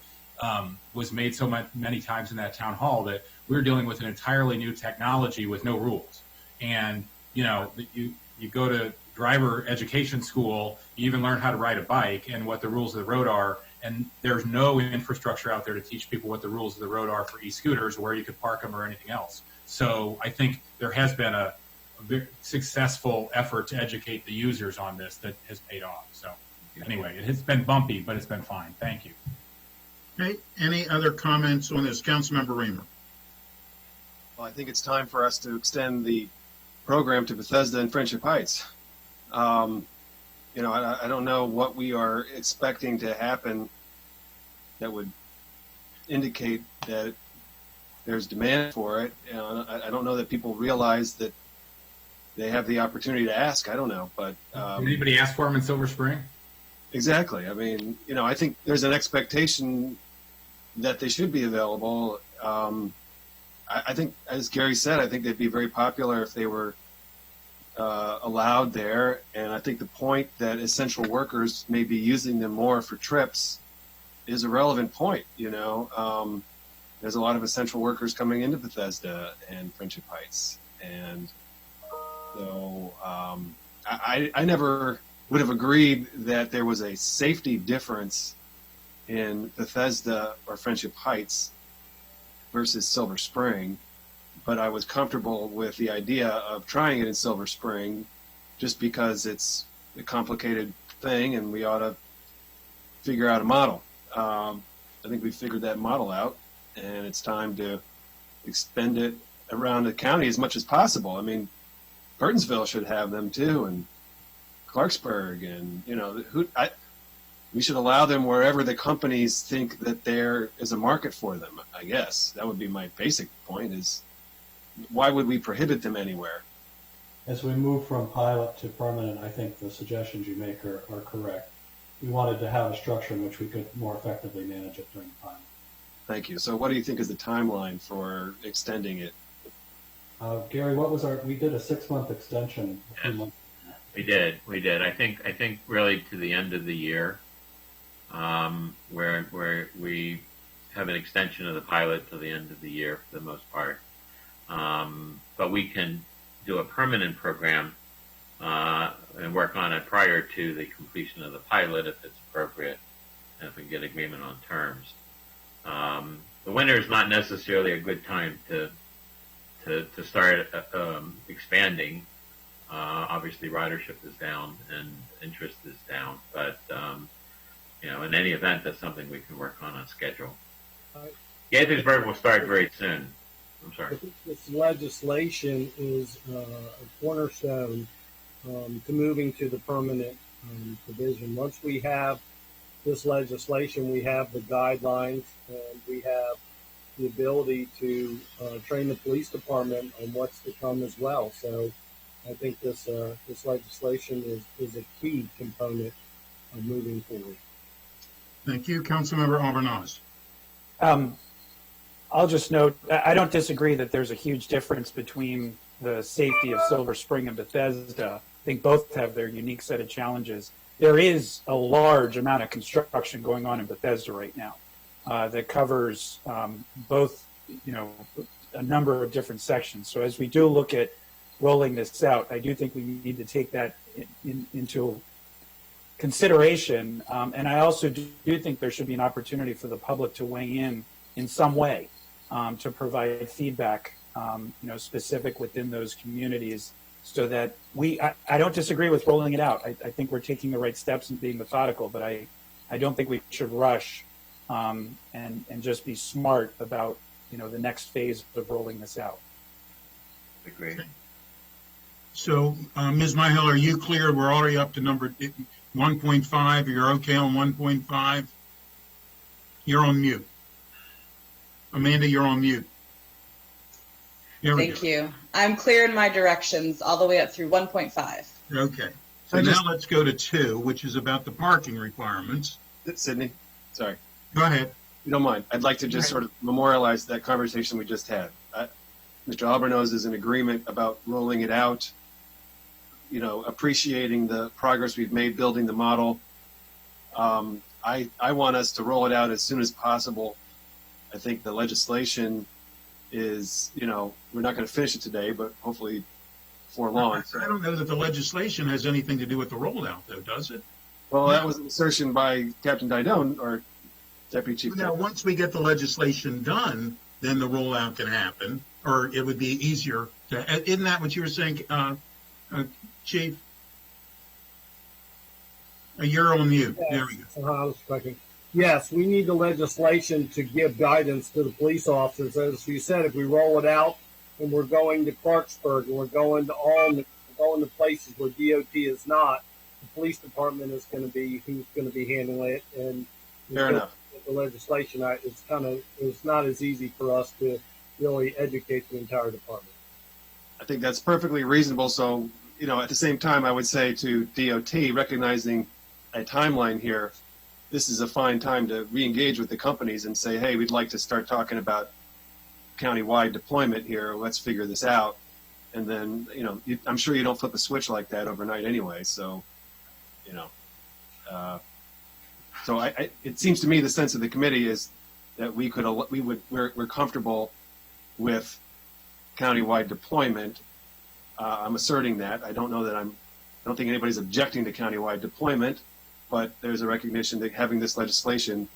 was made many times in that town hall that we're dealing with an entirely new technology with no rules. And, you go to driver education school, you even learn how to ride a bike and what the rules of the road are. And there's no infrastructure out there to teach people what the rules of the road are for e-scooters, where you could park them or anything else. So I think there has been a very successful effort to educate the users on this that has paid off. So anyway, it has been bumpy, but it's been fine. Thank you. Okay. Any other comments on this? Councilmember Reamer. Well, I think it's time for us to extend the program to Bethesda and Friendship Heights. I don't know what we are expecting to happen that would indicate that there's demand for it. I don't know that people realize that they have the opportunity to ask. I don't know, but Did anybody ask for them in Silver Spring? exactly. I mean, I think there's an expectation that they should be available. I think, as Gary said, I think they'd be very popular if they were allowed there. And I think the point that essential workers may be using them more for trips is a relevant point. There's a lot of essential workers coming into Bethesda and Friendship Heights. And so I never would have agreed that there was a safety difference in Bethesda or Friendship Heights versus Silver Spring, but I was comfortable with the idea of trying it in Silver Spring just because it's a complicated thing and we ought to figure out a model. I think we figured that model out, and it's time to expend it around the county as much as possible. I mean, Burtonsville should have them too, and Clarksburg, and we should allow them wherever the companies think that there is a market for them. I guess that would be my basic point: is why would we prohibit them anywhere? As we move from pilot to permanent, I think the suggestions you make are correct. We wanted to have a structure in which we could more effectively manage it during the pilot. Thank you. So what do you think is the timeline for extending it? Gary, we did a 6-month extension a few months ago. We did. I think really to the end of the year, where we have an extension of the pilot to the end of the year for the most part. But we can do a permanent program and work on it prior to the completion of the pilot if it's appropriate and if we get agreement on terms. The winter is not necessarily a good time to start expanding. Obviously, ridership is down and interest is down, but in any event, that's something we can work on schedule. Gaithersburg will start very soon. I'm sorry. I think this legislation is a cornerstone to moving to the permanent provision. Once we have this legislation, we have the guidelines, and we have the ability to train the police department on what's to come as well. So I think this legislation is a key component of moving forward. Thank you. Councilmember Albornoz. I'll just note, I don't disagree that there's a huge difference between the safety of Silver Spring and Bethesda. I think both have their unique set of challenges. There is a large amount of construction going on in Bethesda right now that covers both, a number of different sections. So as we do look at rolling this out, I do think we need to take that into consideration. And I also do think there should be an opportunity for the public to weigh in some way to provide feedback, specific within those communities, so that I don't disagree with rolling it out. I think we're taking the right steps and being methodical, but I don't think we should rush and just be smart about, the next phase of rolling this out. Agreed. So, Ms. Myhill, are you clear? We're already up to number 1.5. You're okay on 1.5? You're on mute. Amanda, you're on mute. Thank you. I'm clear in my directions all the way up through 1.5. Okay. So now let's go to 2, which is about the parking requirements. Sydney, sorry. Go ahead. If you don't mind, I'd like to just sort of memorialize that conversation we just had. Mr. Albornoz is in agreement about rolling it out, appreciating the progress we've made building the model. I want us to roll it out as soon as possible. I think the legislation is, we're not going to finish it today, but hopefully before long. I don't know that the legislation has anything to do with the rollout, though, does it? Well, that was an assertion by Captain Didone, or Deputy Chief. Now, once we get the legislation done, then the rollout can happen, or it would be easier to. Isn't that what you were saying, Chief? You're on mute. Yes. There we go. I was checking. Yes, we need the legislation to give guidance to the police officers. As you said, if we roll it out and we're going to Clarksburg, and we're going to places where DOT is not, the police department is going to be who's going to be handling it. And Fair enough. the legislation, it's not as easy for us to really educate the entire department. I think that's perfectly reasonable. So, at the same time, I would say to DOT, recognizing a timeline here, this is a fine time to re-engage with the companies and say, hey, we'd like to start talking about county-wide deployment here. Let's figure this out. And then, I'm sure you don't flip a switch like that overnight anyway. So, it seems to me the sense of the committee is that we're comfortable with countywide deployment. I'm asserting that. I don't think anybody's objecting to countywide deployment, but there's a recognition that having this legislation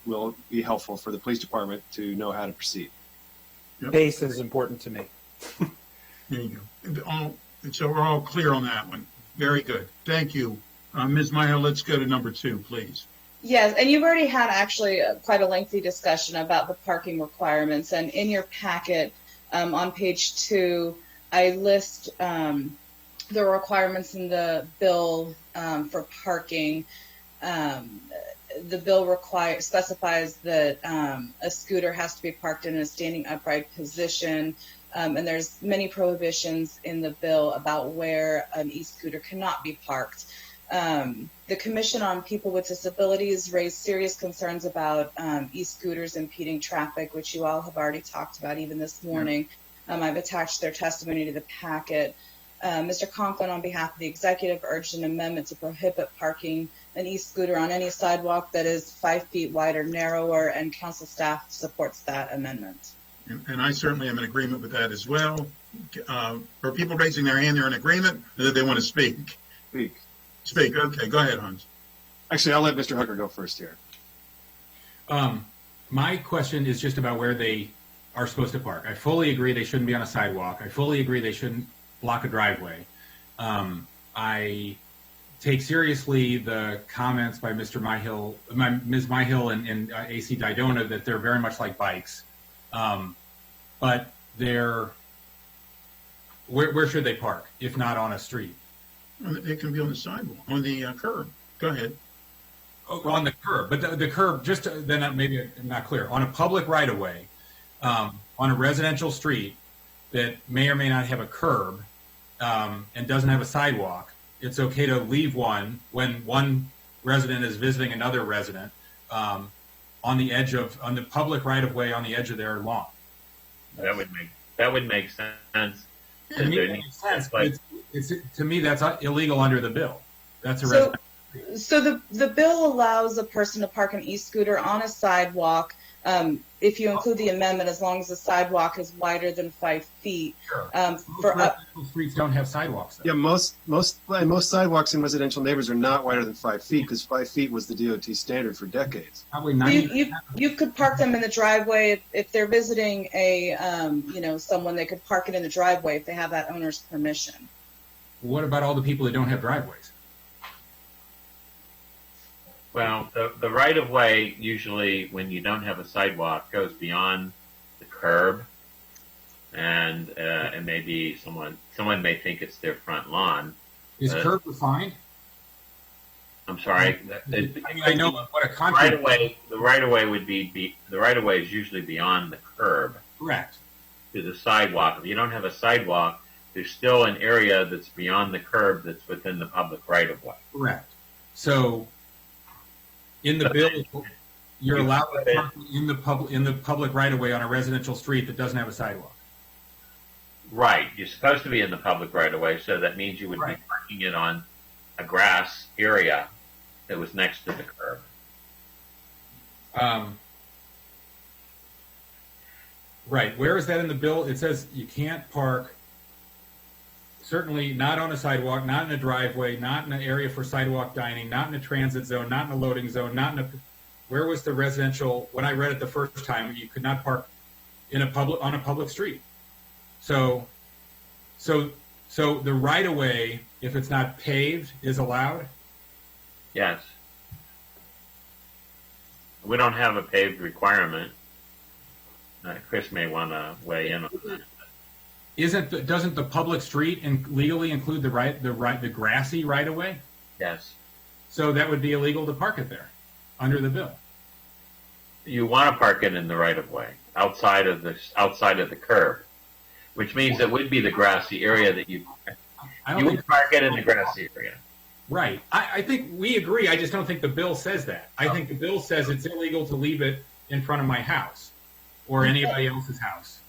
will be helpful for the police department to know how to proceed. Yep. Pace is important to me. There you go. So we're all clear on that one. Very good. Thank you. Ms. Meyer, let's go to number 2, please. Yes, and you've already had actually quite a lengthy discussion about the parking requirements. And in your packet, on page 2, I list the requirements in the bill for parking. The bill specifies that a scooter has to be parked in a standing upright position. And there's many prohibitions in the bill about where an e-scooter cannot be parked. The Commission on People with Disabilities raised serious concerns about e-scooters impeding traffic, which you all have already talked about even this morning. I've attached their testimony to the packet. Mr. Conklin, on behalf of the executive, urged an amendment to prohibit parking an e-scooter on any sidewalk that is 5 feet wide or narrower, and council staff supports that amendment. And I certainly am in agreement with that as well. For people raising their hand, they're in agreement that they want to speak. Speak. Okay, go ahead, Hans. Actually, I'll let Mr. Hooker go first here. My question is just about where they are supposed to park. I fully agree they shouldn't be on a sidewalk. I fully agree they shouldn't block a driveway. I take seriously the comments by Ms. Myhill and AC Didona that they're very much like bikes. But where should they park if not on a street? It can be on the sidewalk, on the curb. Go ahead. Oh, on the curb, but the curb, then maybe I'm not clear. On a public right-of-way, on a residential street that may or may not have a curb and doesn't have a sidewalk, it's okay to leave one when one resident is visiting another resident on the public right-of-way on the edge of their lawn. That would make sense. To me, it makes sense, but to me, that's illegal under the bill. That's a So the bill allows a person to park an e-scooter on a sidewalk if you include the amendment, as long as the sidewalk is wider than 5 feet. Sure. Streets don't have sidewalks. Though. Yeah, most sidewalks in residential neighborhoods are not wider than 5 feet because 5 feet was the DOT standard for decades. Probably you could park them in the driveway if they're visiting someone. They could park it in the driveway if they have that owner's permission. What about all the people that don't have driveways? Well, the right-of-way usually, when you don't have a sidewalk, goes beyond the curb, and maybe someone may think it's their front lawn. Is curb defined? I'm sorry. I know what a contract. The right-of-way is usually beyond the curb. Correct. To the sidewalk. If you don't have a sidewalk, there's still an area that's beyond the curb that's within the public right-of-way. Correct. So, in the bill, you're allowed to park in the public right-of-way on a residential street that doesn't have a sidewalk. Right. You're supposed to be in the public right-of-way, so that means you would be parking it on a grass area that was next to the curb. Right. Where is that in the bill? It says you can't park, certainly not on a sidewalk, not in a driveway, not in an area for sidewalk dining, not in a transit zone, not in a loading zone, where was the residential, when I read it the first time, you could not park on a public street. So the right-of-way, if it's not paved, is allowed? Yes. We don't have a paved requirement. Chris may want to weigh in on that. doesn't the public street legally include the grassy right of way? Yes. So that would be illegal to park it there under the bill. You want to park it in the right of way, outside of the curb, which means it would be the grassy area that you would park it in the grassy area. Right. I think we agree. I just don't think the bill says that. I think the bill says it's illegal to leave it in front of my house or anybody else's house.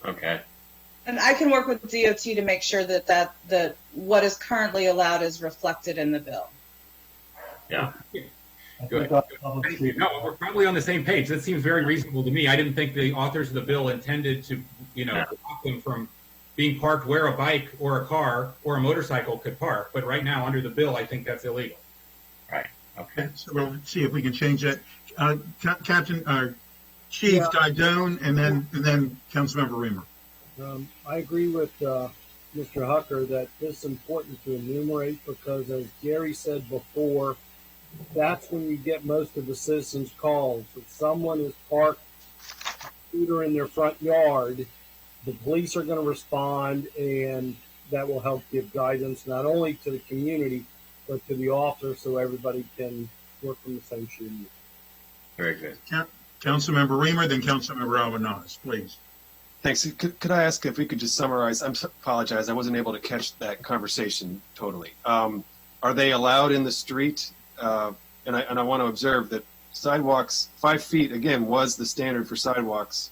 Okay. And I can work with DOT to make sure that what is currently allowed is reflected in the bill. Yeah. Good. No, we're probably on the same page. That seems very reasonable to me. I didn't think the authors of the bill intended to, block them from being parked where a bike or a car or a motorcycle could park. But right now, under the bill, I think that's illegal. Right. Okay. So we'll see if we can change that. Chief Didone, and then Councilmember Reamer. I agree with Mr. Hucker that this is important to enumerate because, as Gary said before, that's when you get most of the citizens' calls. If someone is parked a scooter in their front yard, the police are going to respond, and that will help give guidance not only to the community but to the officer, so everybody can work from the same shoe. Very good. Councilmember Reamer, then Councilmember Albanaz, please. Thanks. Could I ask if we could just summarize? Apologize, I wasn't able to catch that conversation totally. Are they allowed in the street? And I want to observe that sidewalks, 5 feet, again, was the standard for sidewalks.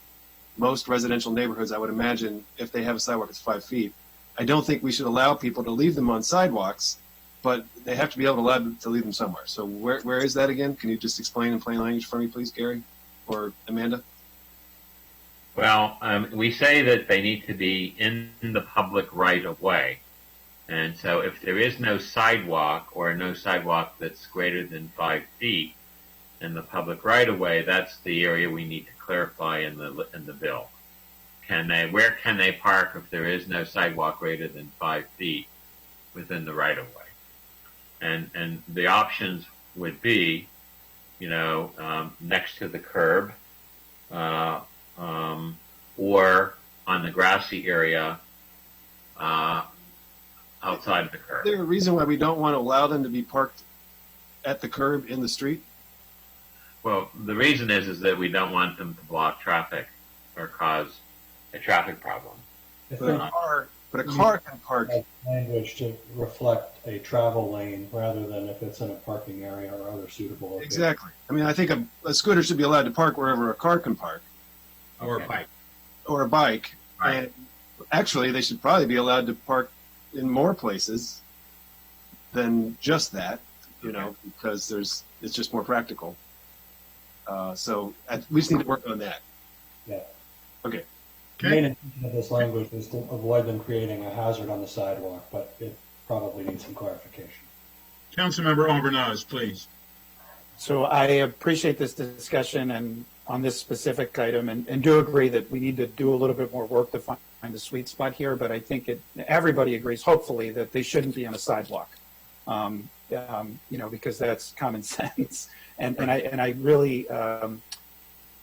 Most residential neighborhoods, I would imagine, if they have a sidewalk, it's 5 feet. I don't think we should allow people to leave them on sidewalks, but they have to be allowed to leave them somewhere. So where is that again? Can you just explain in plain language for me, please, Gary or Amanda? Well, we say that they need to be in the public right of way. And so if there is no sidewalk or no sidewalk that's greater than 5 feet in the public right of way, that's the area we need to clarify in the bill. Where can they park if there is no sidewalk greater than 5 feet within the right of way? And the options would be, next to the curb, or on the grassy area, outside the curb. Is there a reason why we don't want to allow them to be parked at the curb in the street? Well, the reason is that we don't want them to block traffic or cause a traffic problem. But a car can park. Language to reflect a travel lane rather than if it's in a parking area or other suitable location. Exactly. I mean, I think a scooter should be allowed to park wherever a car can park. Or a bike. Or a bike. Right. And actually, they should probably be allowed to park in more places than just that, because it's just more practical. So we just need to work on that. Yeah. Okay. The main intention of this language is to avoid them creating a hazard on the sidewalk, but it probably needs some clarification. Councilmember Albanaz, please. So I appreciate this discussion and on this specific item and do agree that we need to do a little bit more work to find the sweet spot here, but I think everybody agrees, hopefully, that they shouldn't be on a sidewalk, because that's common sense. And I really,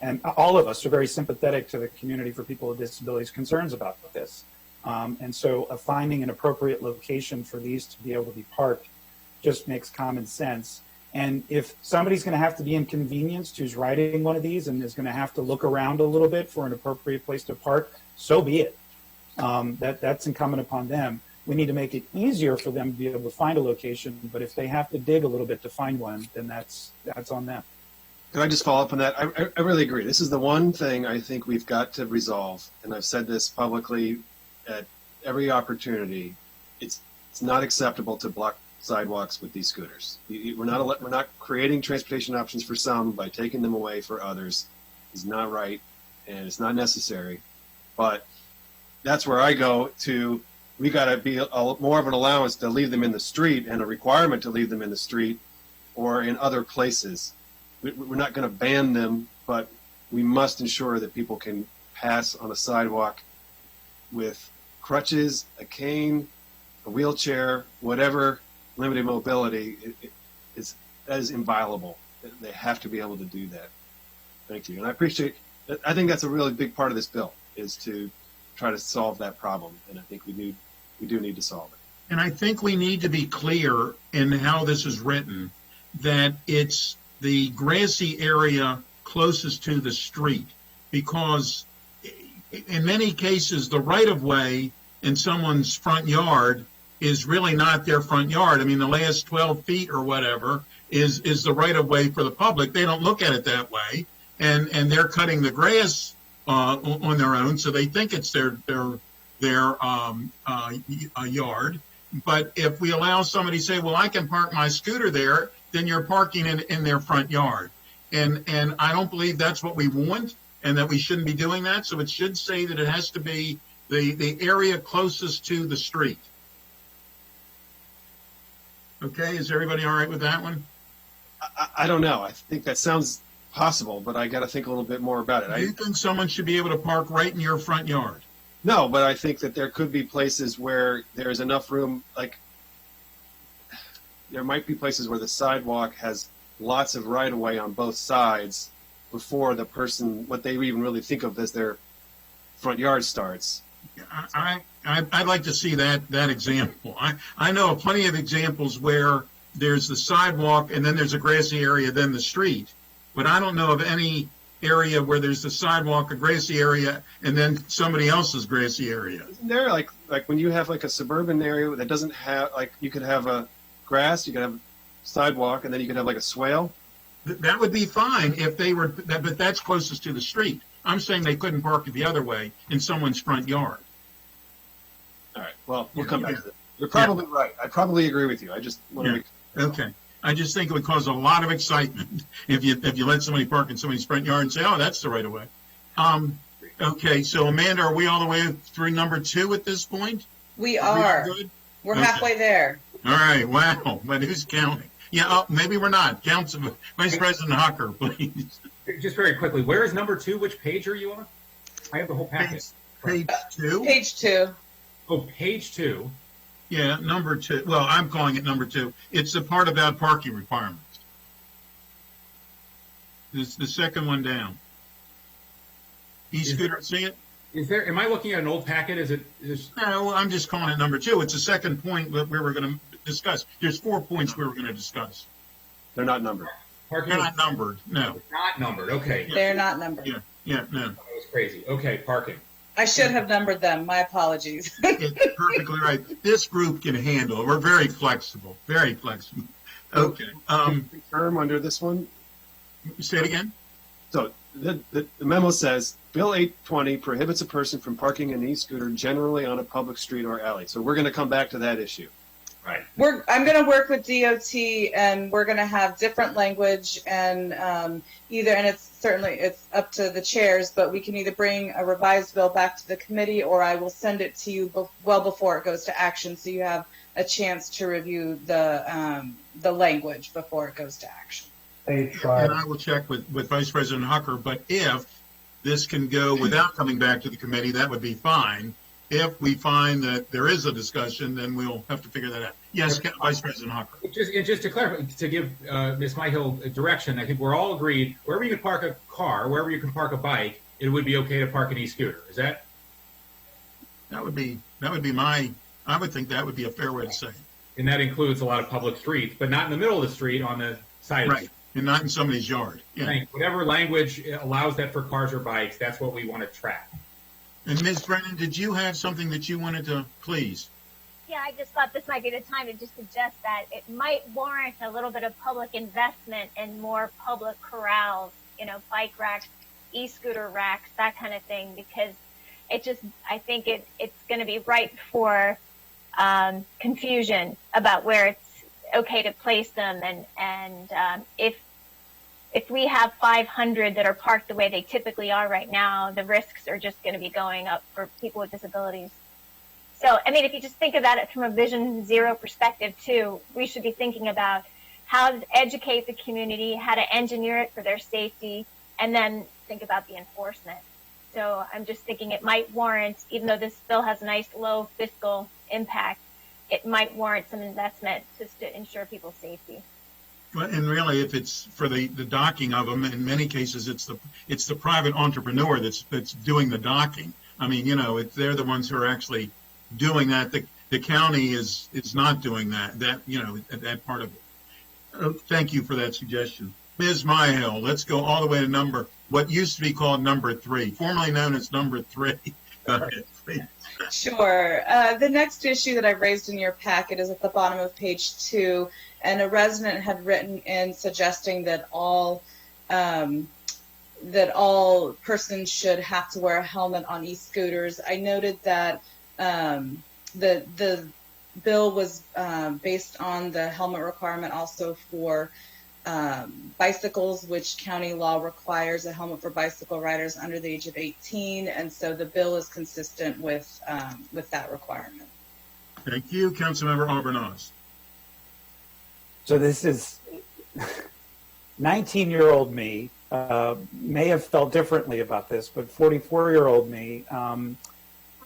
and all of us are very sympathetic to the community for people with disabilities concerns about this. And so finding an appropriate location for these to be able to be parked just makes common sense. And if somebody's going to have to be inconvenienced who's riding one of these and is going to have to look around a little bit for an appropriate place to park, so be it. That's incumbent upon them. We need to make it easier for them to be able to find a location, but if they have to dig a little bit to find one, then that's on them. Can I just follow up on that? I really agree. This is the one thing I think we've got to resolve, and I've said this publicly at every opportunity. It's not acceptable to block sidewalks with these scooters. We're not creating transportation options for some by taking them away for others. It's not right, and it's not necessary. But that's where I go to. We got to be more of an allowance to leave them in the street and a requirement to leave them in the street or in other places. We're not going to ban them, but we must ensure that people can pass on a sidewalk with crutches, a cane, a wheelchair, whatever limited mobility. That is inviolable. They have to be able to do that. Thank you. And I think that's a really big part of this bill, is to try to solve that problem, and I think we do need to solve it. And I think we need to be clear in how this is written, that it's the grassy area closest to the street, because in many cases, the right-of-way in someone's front yard is really not their front yard. I mean, the last 12 feet or whatever is the right-of-way for the public. They don't look at it that way, and they're cutting the grass on their own, so they think it's their yard. But if we allow somebody to say, well, I can park my scooter there, then you're parking in their front yard. And I don't believe that's what we want, and that we shouldn't be doing that. So it should say that it has to be the area closest to the street. Okay, is everybody all right with that one? I don't know. I think that sounds possible, but I got to think a little bit more about it. Do you think someone should be able to park right in your front yard? No, but I think that there could be places where there's enough room, like there might be places where the sidewalk has lots of right-of-way on both sides before the person, what they even really think of as their front yard starts. I'd like to see that example. I know of plenty of examples where there's the sidewalk and then there's a grassy area, then the street. But I don't know of any area where there's the sidewalk, a grassy area, and then somebody else's grassy area. Isn't there like when you have like a suburban area that doesn't have, like you could have a grass, you could have sidewalk, and then you could have like a swale? That would be fine if they were, but that's closest to the street. I'm saying they couldn't park it the other way in someone's front yard. All right. Well, we'll come back to that. You're probably right. I probably agree with you. I just want to make. Okay. I just think it would cause a lot of excitement if you let somebody park in somebody's front yard and say, oh, that's the right of way. Okay. So Amanda, are we all the way through number 2 at this point? We are. Good? We're Okay. halfway there. All right. Wow. But who's counting? Yeah. Oh, maybe we're not. Council Vice President Hucker, please. Just very quickly, where is number 2? Which page are you on? I have the whole packet. Page 2? Page 2. Oh, page 2. Yeah, number 2. Well, I'm calling it number 2. It's the part about parking requirements. It's the second one down. E-scooter, see it? Is there? Am I looking at an old packet? No, I'm just calling it number 2. It's the second point that we were going to discuss. There's 4 points we were going to discuss. They're not numbered. Parking They're not numbered. No. not numbered. Okay. They're not numbered. Yeah, no. That was crazy. Okay, parking. I should have numbered them. My apologies. It's perfectly right. This group can handle it. We're very flexible. Very flexible. Okay. Term under this one. Say it again. So the memo says Bill 820 prohibits a person from parking an e-scooter generally on a public street or alley. So we're going to come back to that issue. Right. I'm going to work with DOT, and we're going to have different language, and and it's up to the chairs, but we can either bring a revised bill back to the committee, or I will send it to you well before it goes to action, so you have a chance to review the language before it goes to action. They tried. And I will check with Vice President Hucker, but if this can go without coming back to the committee, that would be fine. If we find that there is a discussion, then we'll have to figure that out. Yes, Vice President Hucker. Just to clarify, to give Ms. Myhill a direction, I think we're all agreed, wherever you can park a car, wherever you can park a bike, it would be okay to park an e-scooter. Is that? That would be I would think that would be a fair way to say it. And that includes a lot of public streets, but not in the middle of the street, on the side of the Right. And not in somebody's yard. Yeah. street. Whatever language allows that for cars or bikes, that's what we want to track. And Ms. Brennan, did you have something that you wanted to please? Yeah, I just thought this might be the time to just suggest that it might warrant a little bit of public investment and more public corrals, bike racks, e-scooter racks, that kind of thing, because I think it's going to be ripe for confusion about where it's okay to place them, and if we have 500 that are parked the way they typically are right now, the risks are just going to be going up for people with disabilities. So, if you just think about it from a Vision Zero perspective too, we should be thinking about how to educate the community, how to engineer it for their safety, and then think about the enforcement. So I'm just thinking it might warrant, even though this bill has a nice low fiscal impact, it might warrant some investment just to ensure people's safety. Well, and really, if it's for the docking of them, in many cases, it's the private entrepreneur that's doing the docking. I mean, they're the ones who are actually doing that. The county is not doing that. That part of it. Thank you for that suggestion. Ms. Myhill, let's go all the way to what used to be called number 3, formerly known as number 3. Go ahead, please. Sure. The next issue that I've raised in your packet is at the bottom of page 2, and a resident had written in suggesting that all persons should have to wear a helmet on e-scooters. I noted that the bill was based on the helmet requirement also for bicycles, which county law requires a helmet for bicycle riders under the age of 18, and so the bill is consistent with that requirement. Thank you, Councilmember Albornoz. So this is 19-year-old me may have felt differently about this, but 44-year-old me,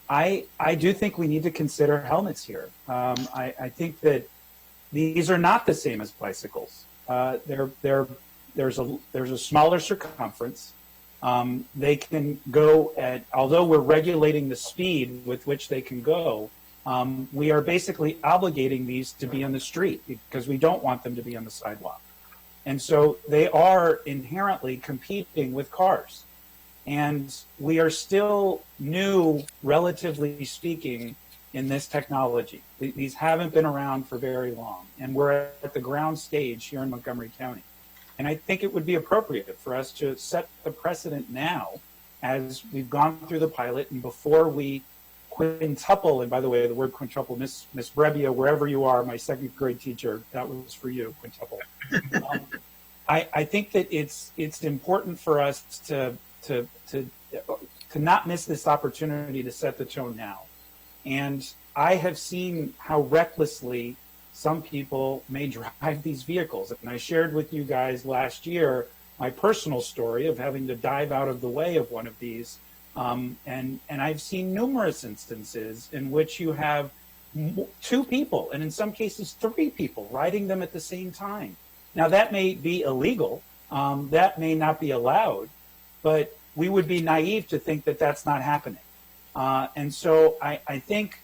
I do think we need to consider helmets here. I think that these are not the same as bicycles. There's a smaller circumference. They can go although we're regulating the speed with which they can go, we are basically obligating these to be on the street because we don't want them to be on the sidewalk. And so they are inherently competing with cars. And we are still new, relatively speaking, in this technology. These haven't been around for very long. And we're at the ground stage here in Montgomery County. And I think it would be appropriate for us to set the precedent now as we've gone through the pilot and before we quintuple, and by the way, the word quintuple, Miss Brebbia, wherever you are, my second grade teacher, that was for you, quintuple. I think that it's important for us to not miss this opportunity to set the tone now. And I have seen how recklessly some people may drive these vehicles. And I shared with you guys last year my personal story of having to dive out of the way of one of these. And I've seen numerous instances in which you have 2 people, and in some cases 3 people, riding them at the same time. Now, that may be illegal. That may not be allowed. But we would be naive to think that that's not happening. And so I think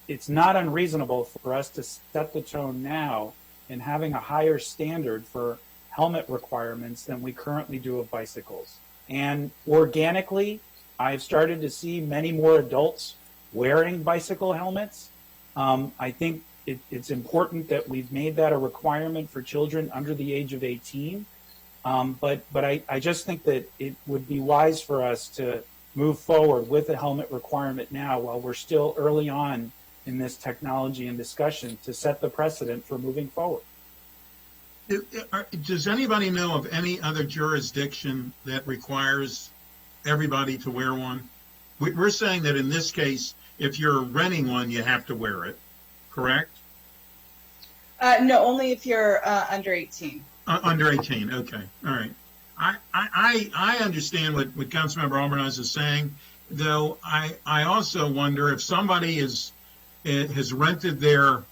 it's not unreasonable for us to set the tone now in having a higher standard for helmet requirements than we currently do of bicycles. And organically, I've started to see many more adults wearing bicycle helmets. I think it's important that we've made that a requirement for children under the age of 18. But I just think that it would be wise for us to move forward with a helmet requirement now while we're still early on in this technology and discussion to set the precedent for moving forward. Does anybody know of any other jurisdiction that requires everybody to wear one? We're saying that in this case, if you're renting one, you have to wear it, correct? No, only if you're under 18. Under 18, okay, all right. I understand what Councilmember Albornoz is saying, though I also wonder if somebody has rented their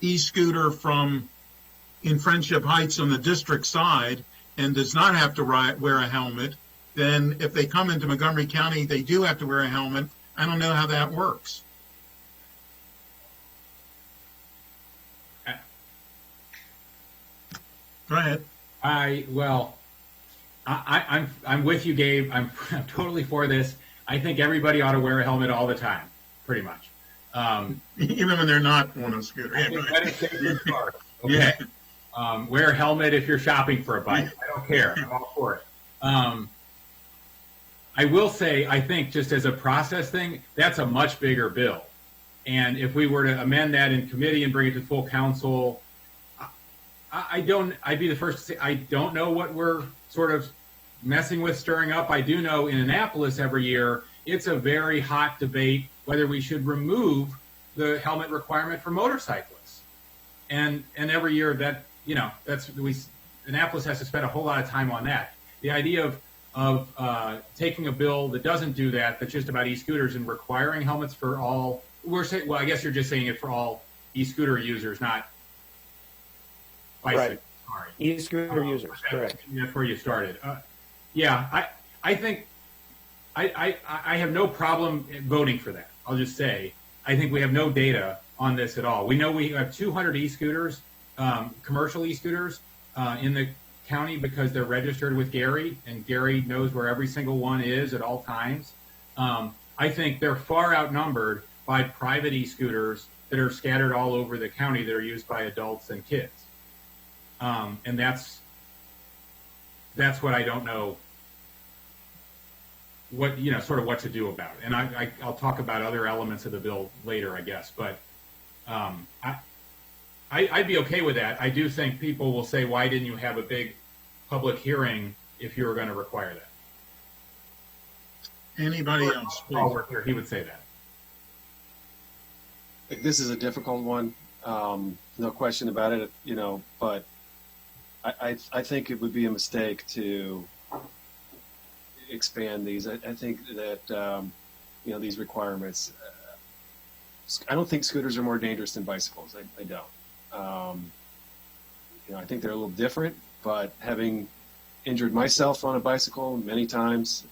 e-scooter in Friendship Heights on the district side and does not have to wear a helmet, then if they come into Montgomery County, they do have to wear a helmet. I don't know how that works. Go ahead. I'm with you, Gabe. I'm totally for this. I think everybody ought to wear a helmet all the time, pretty much. Even when they're not on a scooter. Okay. Wear a helmet if you're shopping for a bike. I don't care. I'm all for it. I will say, I think just as a process thing, that's a much bigger bill. And if we were to amend that in committee and bring it to full council, I'd be the first to say, I don't know what we're sort of messing with, stirring up. I do know in Annapolis every year, it's a very hot debate whether we should remove the helmet requirement for motorcyclists. And every year Annapolis has to spend a whole lot of time on that. The idea of taking a bill that doesn't do that, that's just about e-scooters and requiring helmets for all, I guess you're just saying it for all e-scooter users, not bicycle. Right. E-scooter users, correct. That's where you started. I think I have no problem voting for that. I'll just say I think we have no data on this at all. We know we have 200 e-scooters, commercial e-scooters in the county because they're registered with Gary, and Gary knows where every single one is at all times. I think they're far outnumbered by private e-scooters that are scattered all over the county that are used by adults and kids. And that's what I don't know what, sort of what to do about it. And I'll talk about other elements of the bill later, I guess. But I'd be okay with that. I do think people will say, why didn't you have a big public hearing if you were going to require that? Anybody else, please? Paul Worker, he would say that. This is a difficult one, no question about it, but I think it would be a mistake to expand these. I think that, these requirements, I don't think scooters are more dangerous than bicycles. I don't. I think they're a little different, but having injured myself on a bicycle many times,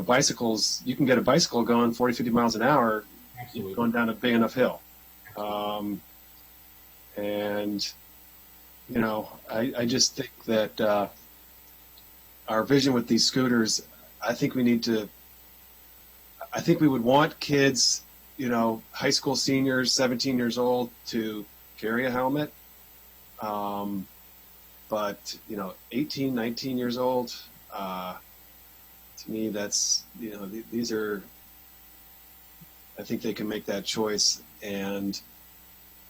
bicycles, you can get a bicycle going 40, 50 miles an hour, Absolutely. going down a big enough hill. I just think that our vision with these scooters, I think we would want kids, high school seniors, 17 years old, to carry a helmet. But 18, 19 years old, to me, that's, these are, I think they can make that choice. And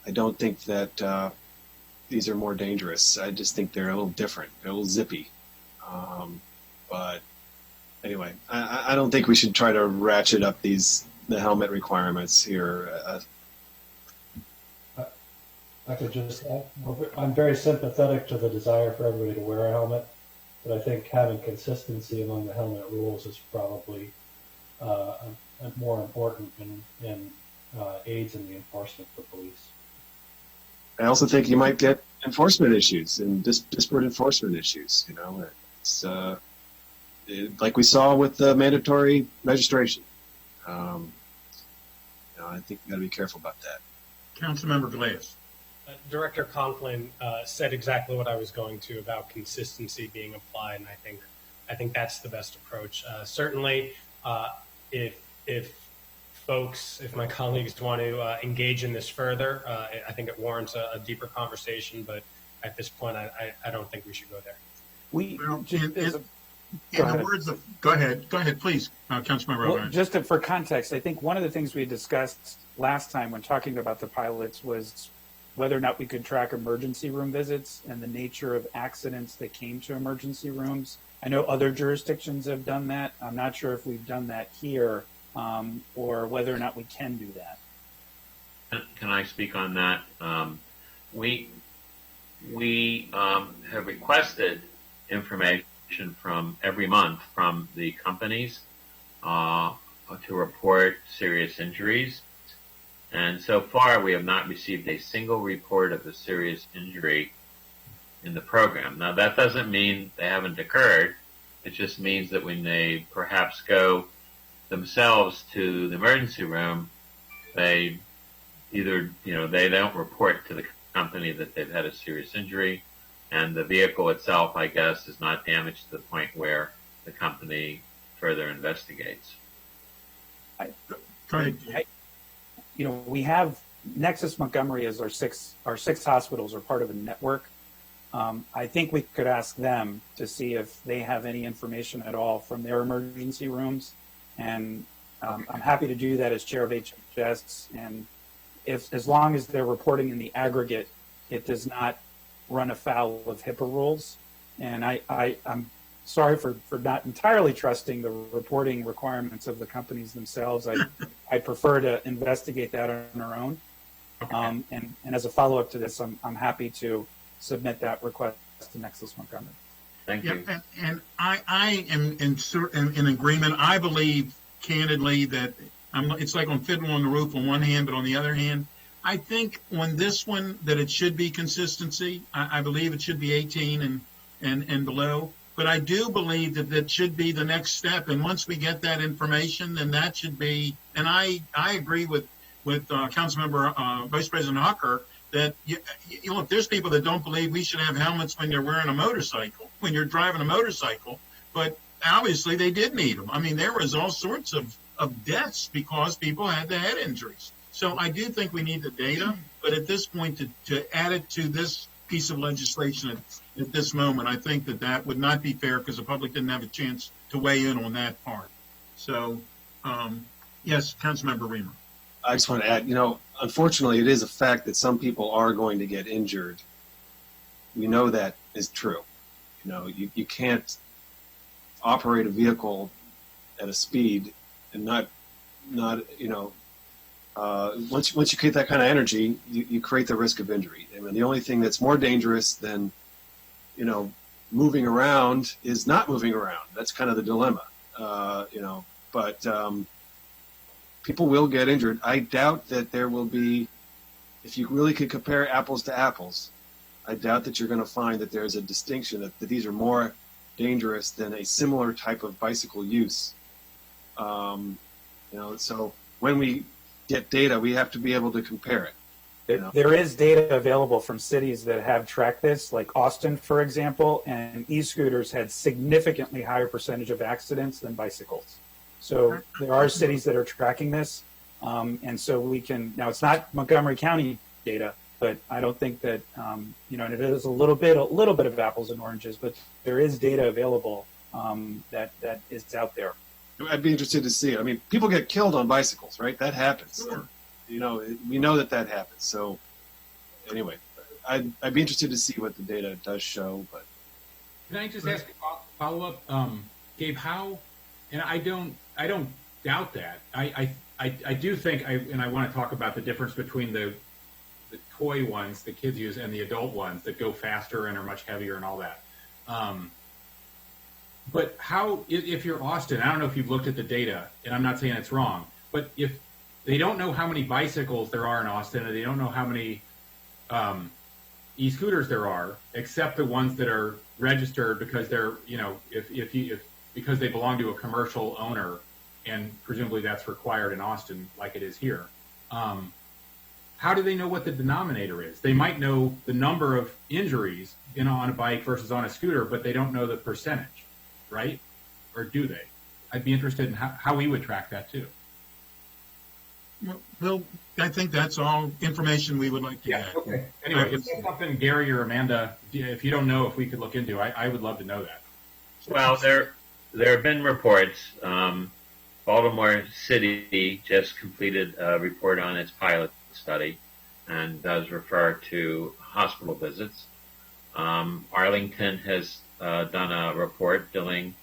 I don't think that these are more dangerous. I just think they're a little different. They're a little zippy. But anyway, I don't think we should try to ratchet up the helmet requirements here. I could just add, I'm very sympathetic to the desire for everybody to wear a helmet, but I think having consistency among the helmet rules is probably more important and aids in the enforcement for police. I also think you might get enforcement issues and disparate enforcement issues. It's like we saw with the mandatory registration. I think we got to be careful about that. Councilmember Velez. Director Conklin said exactly what I was going to about consistency being applied, and I think that's the best approach. Certainly, if my colleagues want to engage in this further, I think it warrants a deeper conversation. But at this point, I don't think we should go there. Go ahead, please, Councilmember. Well, just for context, I think one of the things we discussed last time when talking about the pilots was whether or not we could track emergency room visits and the nature of accidents that came to emergency rooms. I know other jurisdictions have done that. I'm not sure if we've done that here, or whether or not we can do that. Can I speak on that? We have requested information from every month from the companies to report serious injuries. And so far, we have not received a single report of a serious injury in the program. Now, that doesn't mean they haven't occurred. It just means that when they perhaps go themselves to the emergency room, they either, they don't report to the company that they've had a serious injury, and the vehicle itself, I guess, is not damaged to the point where the company further investigates. Go ahead. We have Nexus Montgomery as our six hospitals are part of a network. I think we could ask them to see if they have any information at all from their emergency rooms. And I'm happy to do that as chair of HHS. And as long as they're reporting in the aggregate, it does not run afoul of HIPAA rules. And I'm sorry for not entirely trusting the reporting requirements of the companies themselves. I prefer to investigate that on our own. Okay. And as a follow-up to this, I'm happy to submit that request to Nexus Montgomery. Thank you. And I am in agreement. I believe candidly that it's like on Fiddler on the Roof on one hand, but on the other hand, I think on this one that it should be consistency. I believe it should be 18 and below. But I do believe that that should be the next step. And once we get that information, then that should be, and I agree with Councilmember Vice President Hucker that, you know, if there's people that don't believe we should have helmets when you're wearing a motorcycle, when you're driving a motorcycle, but obviously they did need them. I mean, there was all sorts of deaths because people had the head injuries. So I do think we need the data, but at this point to add it to this piece of legislation at this moment, I think that would not be fair because the public didn't have a chance to weigh in on that part. So, yes, Councilmember Reamer. I just want to add, you know, unfortunately, it is a fact that some people are going to get injured. We know that is true. You know, you can't operate a vehicle at a speed and not you know, once you create that kind of energy, you create the risk of injury. I mean, the only thing that's more dangerous than, you know, moving around is not moving around. That's kind of the dilemma, you know, but people will get injured. I doubt that there will be, if you really could compare apples to apples, I doubt that you're going to find that there's a distinction that these are more dangerous than a similar type of bicycle use. You know, so when we get data, we have to be able to compare it. You know? There is data available from cities that have tracked this, like Austin, for example, and e-scooters had significantly higher percentage of accidents than bicycles. So there are cities that are tracking this, and so we can, now it's not Montgomery County data, but I don't think that, you know, and it is a little bit of apples and oranges, but there is data available that is out there. I'd be interested to see it. I mean, people get killed on bicycles, right? That happens. Sure. You know, we know that happens. So anyway, I'd be interested to see what the data does show. But can I just ask a follow-up, Gabe? How? And I don't doubt that. I do think, and I want to talk about the difference between the toy ones that kids use and the adult ones that go faster and are much heavier and all that. But how, if you're Austin, I don't know if you've looked at the data, and I'm not saying it's wrong, but if they don't know how many bicycles there are in Austin, and they don't know how many e-scooters there are, except the ones that are registered because they're, you know, because they belong to a commercial owner, and presumably that's required in Austin like it is here. How do they know what the denominator is? They might know the number of injuries, you know, on a bike versus on a scooter, but they don't know the percentage, right? Or do they? I'd be interested in how we would track that too. Well, I think that's all information we would like to get. Okay. Anyway, if there's something Gary or Amanda, if you don't know, if we could look into, I would love to know that. Well, there have been reports. Baltimore City just completed a report on its pilot study and does refer to hospital visits. Arlington has done a report dealing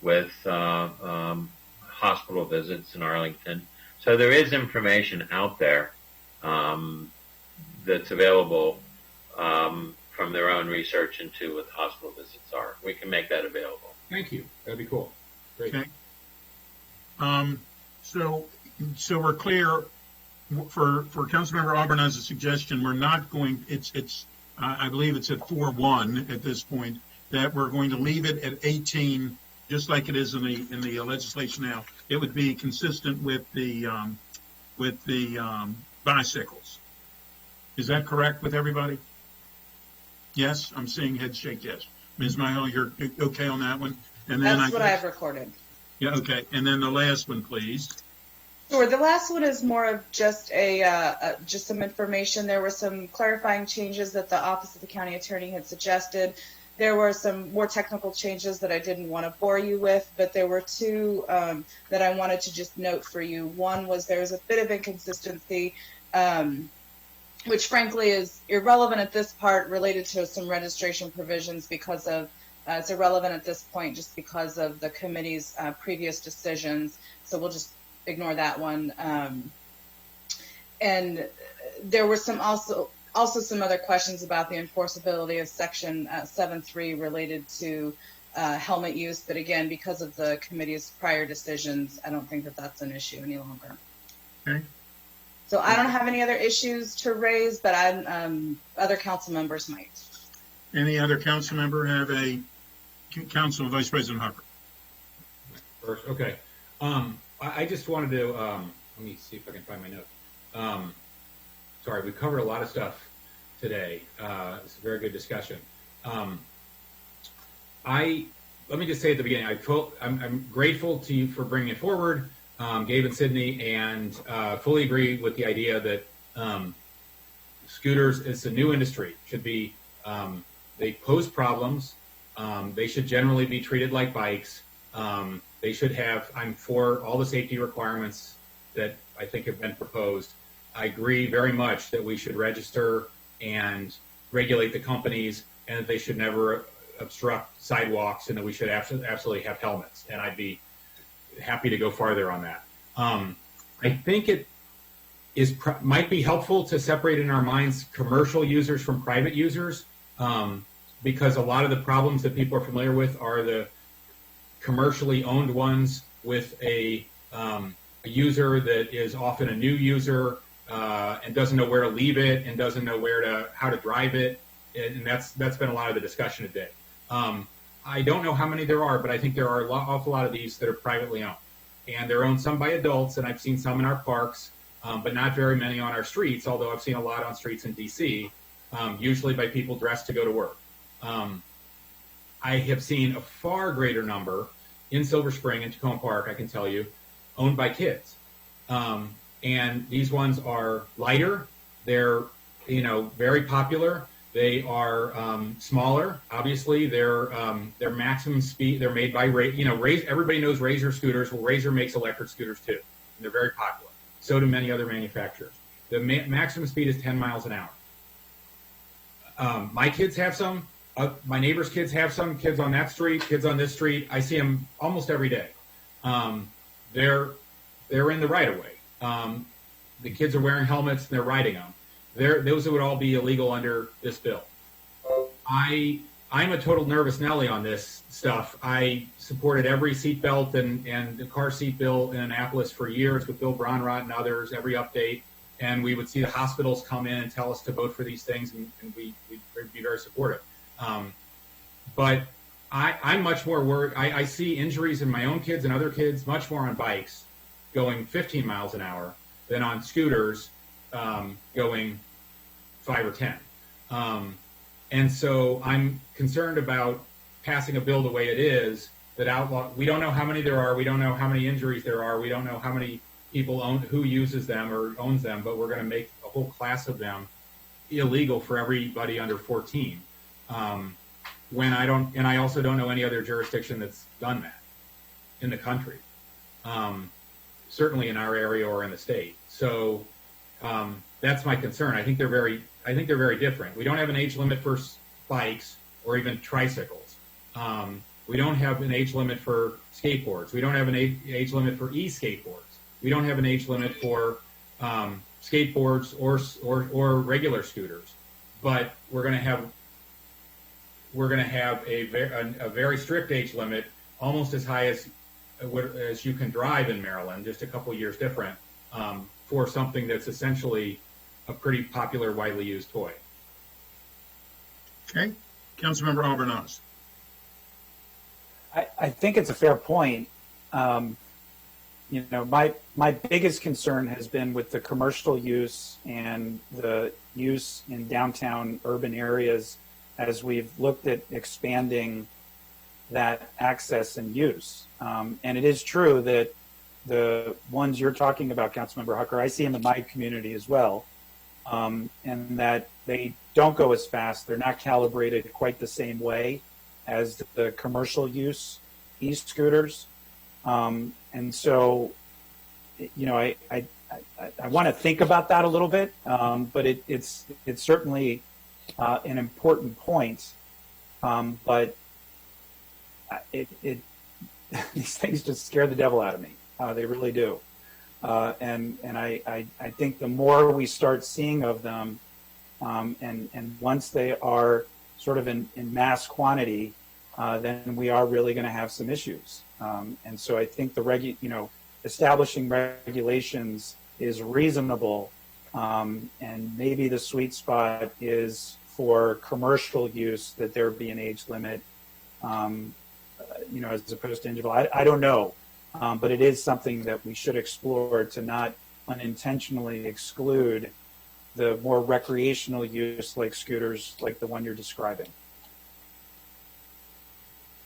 with hospital visits in Arlington. So there is information out there that's available from their own research into what the hospital visits are. We can make that available. Thank you. That'd be cool. Great. Okay. So we're clear for Councilmember Auburn as a suggestion. We're not going. I believe it's at 4-1 at this point that we're going to leave it at 18, just like it is in the legislation now. It would be consistent with the bicycles. Is that correct with everybody? Yes, I'm seeing head shake. Yes, Ms. Myhill, you're okay on that one. And then That's what I have recorded. Yeah, okay. And then the last one, please. Sure. The last one is more of just just some information. There were some clarifying changes that the Office of the County Attorney had suggested. There were some more technical changes that I didn't want to bore you with, but there were two that I wanted to just note for you. One was there was a bit of inconsistency, which frankly is irrelevant at this part, related to some registration provisions because of it's irrelevant at this point just because of the committee's previous decisions. So we'll just ignore that one. And there were some also some other questions about the enforceability of Section 7.3 related to helmet use. But again, because of the committee's prior decisions, I don't think that that's an issue any longer. Okay. So I don't have any other issues to raise, but other council members might. Any other council member have Council Vice President Hucker. First, okay. I just wanted to, let me see if I can find my note. Sorry, we covered a lot of stuff today. It's a very good discussion. Let me just say at the beginning, I'm grateful to you for bringing it forward, Gabe and Sydney, and fully agree with the idea that scooters, it's a new industry, should be, they pose problems. They should generally be treated like bikes. They should have, I'm for all the safety requirements that I think have been proposed. I agree very much that we should register and regulate the companies, and that they should never obstruct sidewalks, and that we should absolutely have helmets. And I'd be happy to go farther on that. I think it might be helpful to separate in our minds commercial users from private users, because a lot of the problems that people are familiar with are the commercially owned ones with a user that is often a new user and doesn't know where to leave it and doesn't know how to drive it, and that's been a lot of the discussion today. I don't know how many there are, but I think there are an awful lot of these that are privately owned, and they're owned some by adults, and I've seen some in our parks, but not very many on our streets, although I've seen a lot on streets in DC, usually by people dressed to go to work. I have seen a far greater number in Silver Spring and Tacoma Park, I can tell you, owned by kids. And these ones are lighter. They're, very popular. They are smaller. Obviously, they're maximum speed. They're made by everybody knows Razor scooters. Well, Razor makes electric scooters too, and they're very popular. So do many other manufacturers. The maximum speed is 10 miles an hour. My kids have some. My neighbors' kids have some. Kids on that street. Kids on this street. I see them almost every day. They're in the right of way. The kids are wearing helmets and they're riding them. Those would all be illegal under this bill. I'm a total nervous Nelly on this stuff. I supported every seatbelt and the car seat bill in Annapolis for years with Bill Bronrott and others, every update. And we would see the hospitals come in and tell us to vote for these things, and we'd be very supportive. But I'm much more worried. I see injuries in my own kids and other kids much more on bikes going 15 miles an hour than on scooters going 5 or 10. And so I'm concerned about passing a bill the way it is that outlaw. We don't know how many there are. We don't know how many injuries there are. We don't know how many people who uses them or owns them, but we're going to make a whole class of them illegal for everybody under 14. When I also don't know any other jurisdiction that's done that in the country, certainly in our area or in the state. So that's my concern. I think they're very different. We don't have an age limit for bikes or even tricycles. We don't have an age limit for skateboards. We don't have an age limit for e-skateboards. We don't have an age limit for skateboards or regular scooters. But we're going to have a very strict age limit, almost as high as you can drive in Maryland, just a couple years different, for something that's essentially a pretty popular, widely used toy. Okay. Councilmember Albernoz. I think it's a fair point. My biggest concern has been with the commercial use and the use in downtown urban areas as we've looked at expanding that access and use. And it is true that the ones you're talking about, Councilmember Hucker, I see them in my community as well, and that they don't go as fast. They're not calibrated quite the same way as the commercial use e-scooters. And so, I want to think about that a little bit, but it's certainly an important point. But these things just scare the devil out of me. They really do. And I think the more we start seeing of them, and once they are sort of in mass quantity, then we are really going to have some issues. And so I think establishing regulations is reasonable, and maybe the sweet spot is for commercial use that there be an age limit, as opposed to individual. I don't know, but it is something that we should explore to not unintentionally exclude the more recreational use like scooters like the one you're describing.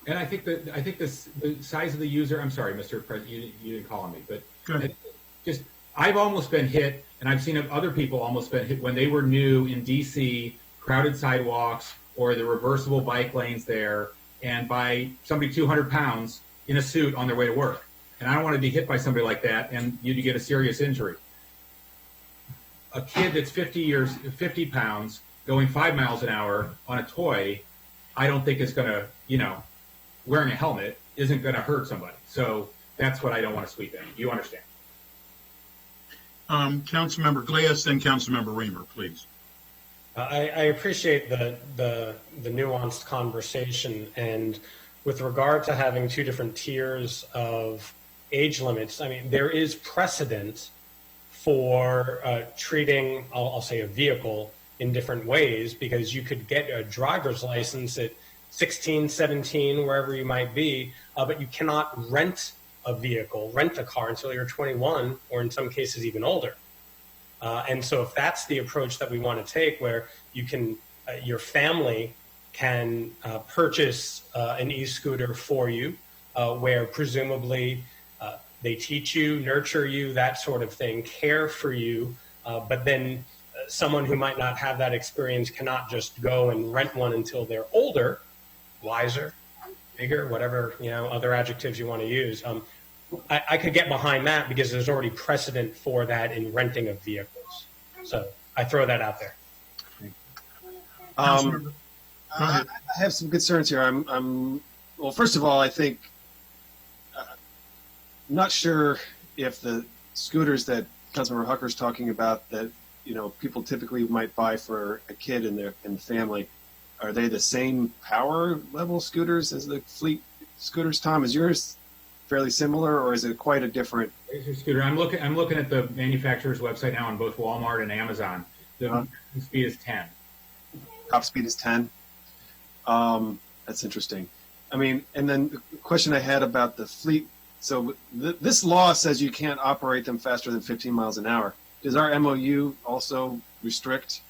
And I think the size of the user. I'm sorry, Mr. President, you didn't call on me, but just I've almost been hit, and I've seen other people almost been hit when they were new in DC, crowded sidewalks or the reversible bike lanes there, and by somebody 200 pounds in a suit on their way to work. And I don't want to be hit by somebody like that and you to get a serious injury. A kid that's 50 pounds going 5 miles an hour on a toy, I don't think is going to, wearing a helmet isn't going to hurt somebody. So that's what I don't want to sweep in. You understand? Councilmember Glass, then Councilmember Reamer, please. I appreciate the nuanced conversation, and with regard to having two different tiers of age limits, I mean, there is precedent for treating, I'll say, a vehicle in different ways, because you could get a driver's license at 16, 17, wherever you might be, but you cannot rent a car until you're 21, or in some cases even older. And so if that's the approach that we want to take, where you can, your family can purchase an e-scooter for you, where presumably they teach you, nurture you, that sort of thing, care for you, but then someone who might not have that experience cannot just go and rent one until they're older, wiser, bigger, whatever, other adjectives you want to use. I could get behind that because there's already precedent for that in renting of vehicles. So I throw that out there. I have some concerns here. Well, first of all, I think I'm not sure if the scooters that Councilmember Hucker's talking about that people typically might buy for a kid in the family, are they the same power level scooters as the fleet scooters? Tom, is yours fairly similar, or is it quite a different scooter? I'm looking at the manufacturer's website now on both Walmart and Amazon. The speed is 10. Top speed is 10. That's interesting. I mean, and then the question I had about the fleet. So this law says you can't operate them faster than 15 miles an hour. Does our MOU also restrict?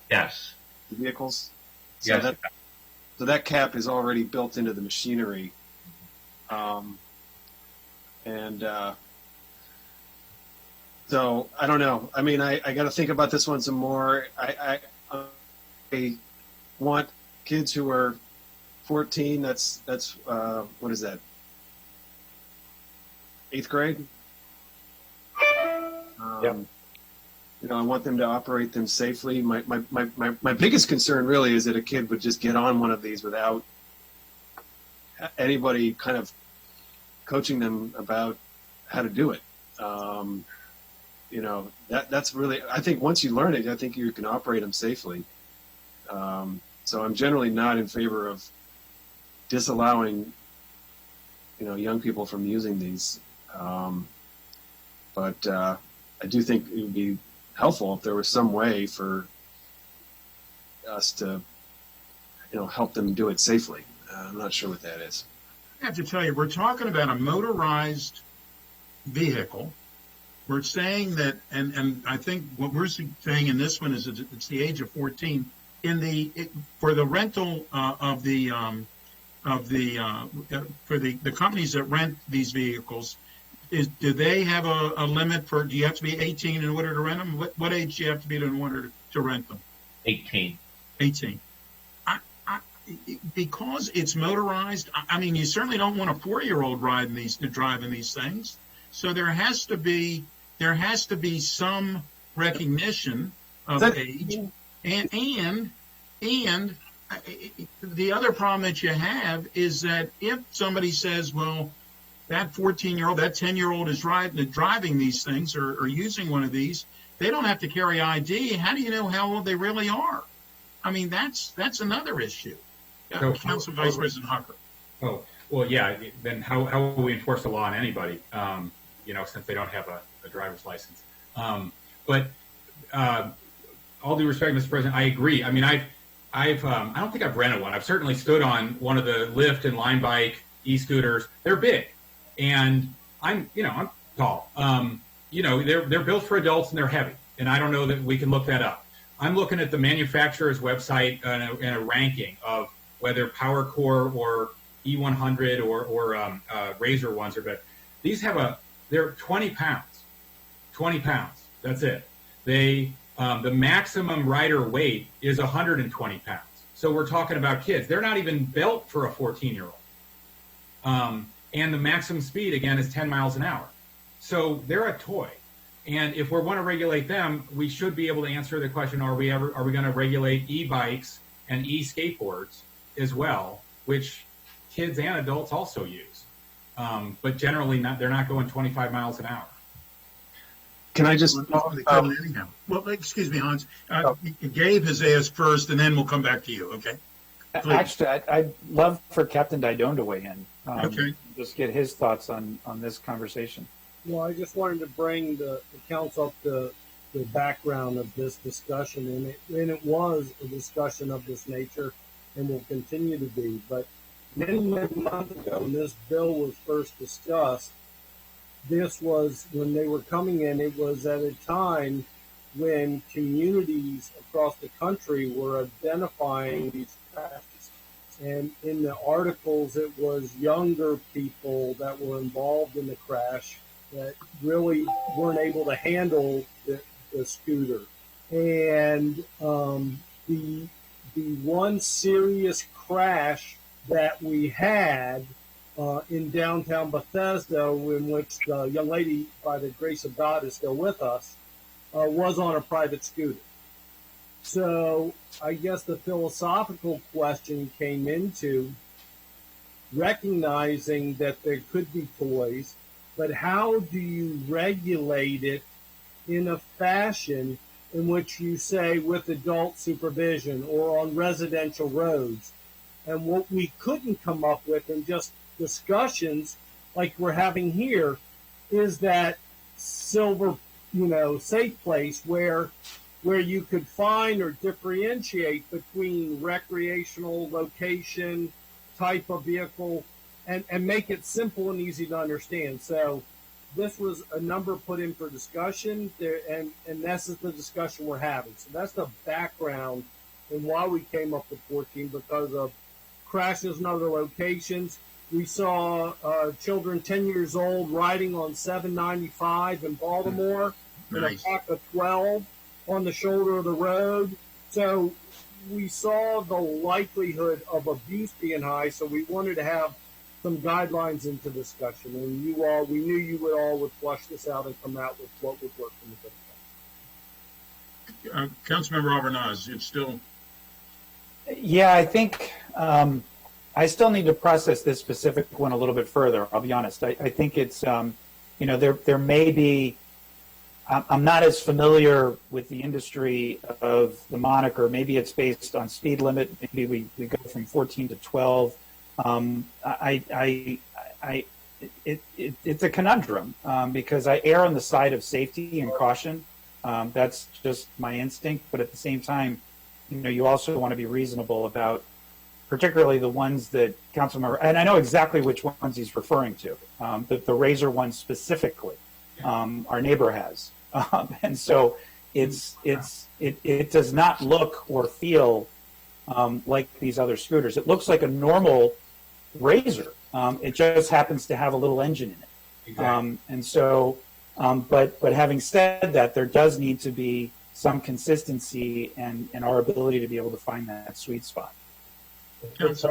Yes. The vehicles? Yes. So that cap is already built into the machinery. So I don't know. I mean, I got to think about this one some more. I want kids who are 14. That's what is that? 8th grade. Yep. I want them to operate them safely. My biggest concern really is that a kid would just get on one of these without anybody kind of coaching them about how to do it. That's really, I think once you learn it, I think you can operate them safely. So I'm generally not in favor of disallowing, young people from using these. But I do think it would be helpful if there was some way for us to, help them do it safely. I'm not sure what that is. I have to tell you, we're talking about a motorized vehicle. We're saying that, and I think what we're saying in this one is that it's the age of 14. For the rental for the companies that rent these vehicles, do they have a limit for? Do you have to be 18 in order to rent them? What age do you have to be in order to rent them? 18. 18. Because it's motorized, I mean, you certainly don't want a 4-year-old driving these things. So there has to be some recognition of age, and the other problem that you have is that if somebody says, well, that 14-year-old, that 10-year-old is driving these things or using one of these, they don't have to carry ID. How do you know how old they really are? I mean, that's another issue. So, Council Vice President Hucker. Oh, well, yeah. Then how will we enforce the law on anybody? Since they don't have a driver's license. But all due respect, Mr. President, I agree. I mean, I don't think I've rented one. I've certainly stood on one of the Lyft and Line Bike e-scooters. They're big, and I'm tall. They're built for adults and they're heavy. And I don't know that we can look that up. I'm looking at the manufacturer's website in a ranking of whether PowerCore or E100 or Razor ones are better. These they're 20 pounds. 20 pounds. That's it. The maximum rider weight is 120 pounds. So we're talking about kids. They're not even built for a 14-year-old. And the maximum speed, again, is 10 miles an hour. So they're a toy. And if we want to regulate them, we should be able to answer the question, are we going to regulate e-bikes and e-skateboards as well, which kids and adults also use. But generally, they're not going 25 miles an hour. Can I just? Well, excuse me, Hans. Gabe has asked first, and then we'll come back to you. Okay. Please. Actually, I'd love for Captain Didone to weigh in. Okay. Just get his thoughts on this conversation. Well, I just wanted to bring the council up the background of this discussion, and it was a discussion of this nature, and will continue to be. But many months ago, when this bill was first discussed, this was when they were coming in. It was at a time when communities across the country were identifying these crashes. And in the articles, it was younger people that were involved in the crash that really weren't able to handle the scooter. And the one serious crash that we had in downtown Bethesda, in which the young lady, by the grace of God, is still with us, was on a private scooter. So I guess the philosophical question came into recognizing that there could be toys, but how do you regulate it in a fashion in which you say with adult supervision or on residential roads? And what we couldn't come up with in just discussions like we're having here is that silver, safe place where you could find or differentiate between recreational location, type of vehicle, and make it simple and easy to understand. So this was a number put in for discussion, and this is the discussion we're having. So that's the background and why we came up with 14, because of crashes in other locations. We saw children 10 years old riding on 795 in Baltimore in a pack of 12 on the shoulder of the road. So we saw the likelihood of abuse being high, so we wanted to have some guidelines into discussion. And we knew you would flush this out and come out with what would work from the good. Councilmember Alvarez, it's still. Yeah, I think I still need to process this specific one a little bit further. I'll be honest. I think it's, there may be, I'm not as familiar with the industry of the moniker. Maybe it's based on speed limit. Maybe we go from 14 to 12. It's a conundrum because I err on the side of safety and caution. That's just my instinct. But at the same time, you also want to be reasonable about particularly the ones that Councilmember, and I know exactly which ones he's referring to, the Razor one specifically, our neighbor has. And so it does not look or feel like these other scooters. It looks like a normal Razor. It just happens to have a little engine in it. Exactly. And so, but having said that, there does need to be some consistency and our ability to be able to find that sweet spot. Thanks.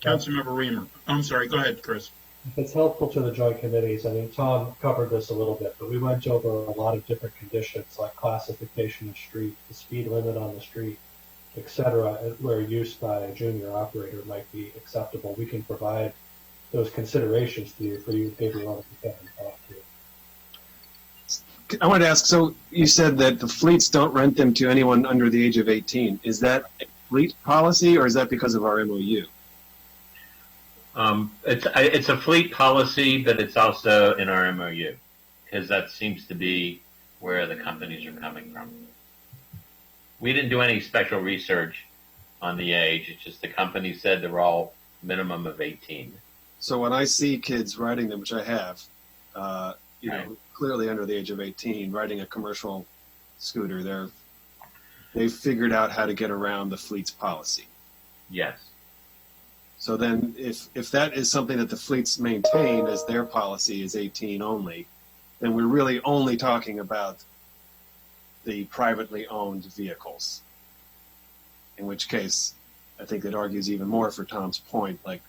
Councilmember Reamer. I'm sorry. Go ahead, Chris. If it's helpful to the joint committees, I mean, Tom covered this a little bit, but we went over a lot of different conditions like classification of street, the speed limit on the street, et cetera, where use by a junior operator might be acceptable. We can provide those considerations to you for you maybe want to come and talk to. I wanted to ask, so you said that the fleets don't rent them to anyone under the age of 18. Is that a fleet policy or is that because of our MOU? It's a fleet policy, but it's also in our MOU because that seems to be where the companies are coming from. We didn't do any special research on the age. It's just the company said they're all minimum of 18. So when I see kids riding them, which I have, Right. clearly under the age of 18, riding a commercial scooter, they've figured out how to get around the fleet's policy. Yes. So then if that is something that the fleets maintain as their policy is 18 only, then we're really only talking about the privately owned vehicles. In which case, I think it argues even more for Tom's point, like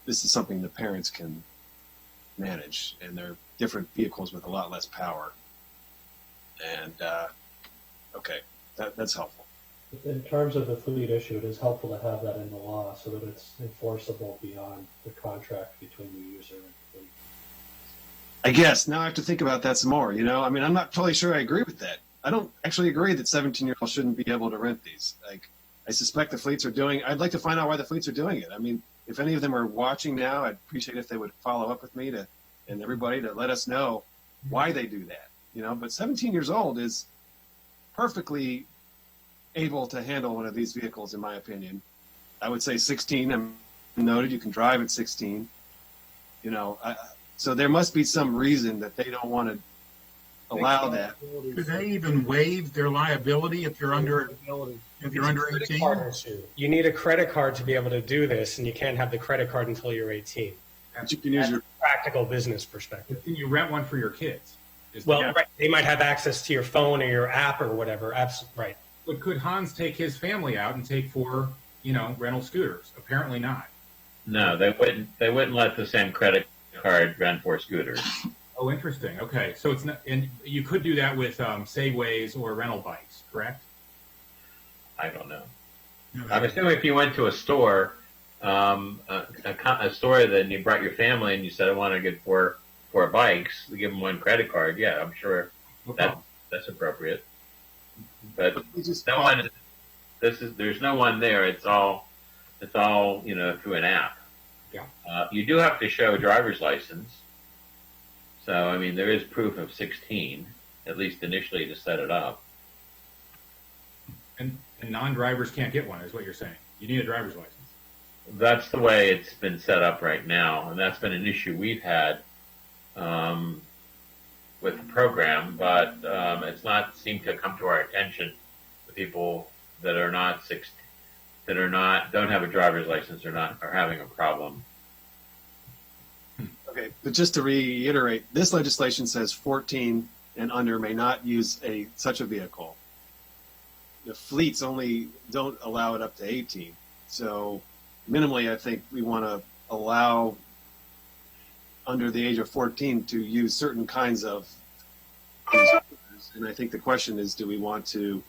this is something the parents can manage, and they're different vehicles with a lot less power. And okay, that's helpful. In terms of the fleet issue, it is helpful to have that in the law so that it's enforceable beyond the contract between the user and the fleet. I guess now I have to think about that some more. I mean, I'm not totally sure I agree with that. I don't actually agree that 17-year-olds shouldn't be able to rent these. Like, I suspect the fleets are doing. I'd like to find out why the fleets are doing it. I mean, if any of them are watching now, I'd appreciate if they would follow up with me and everybody to let us know why they do that. But 17 years old is perfectly able to handle one of these vehicles, in my opinion. I would say 16. I'm noted you can drive at 16. So there must be some reason that they don't want to allow that. Do they even waive their liability if you're under 18? You need a credit card to be able to do this, and you can't have the credit card until you're 18. But you can use your Practical business perspective. Can you rent one for your kids? Well, right, they might have access to your phone or your app or whatever. Right. But could Hans take his family out and take 4, rental scooters? Apparently not. No, they wouldn't. They wouldn't let the same credit card rent 4 scooters. Oh, interesting. Okay, so it's not, and you could do that with Segways or rental bikes, correct? I don't know. I'm assuming if you went to a store, a store that you brought your family and you said, I want to get four bikes, you give them 1 credit card. Yeah, I'm sure that's appropriate. But no one. There's no one there. It's all through an app. Yeah. You do have to show a driver's license. So I mean, there is proof of 16, at least initially, to set it up. And non-drivers can't get one, is what you're saying. You need a driver's license. That's the way it's been set up right now, and that's been an issue we've had with the program, but it's not seemed to come to our attention. The people that are not don't have a driver's license are having a problem. Okay, but just to reiterate, this legislation says 14 and under may not use such a vehicle. The fleets only don't allow it up to 18. So minimally, I think we want to allow under the age of 14 to use certain kinds of these scooters. And I think the question is, do we want to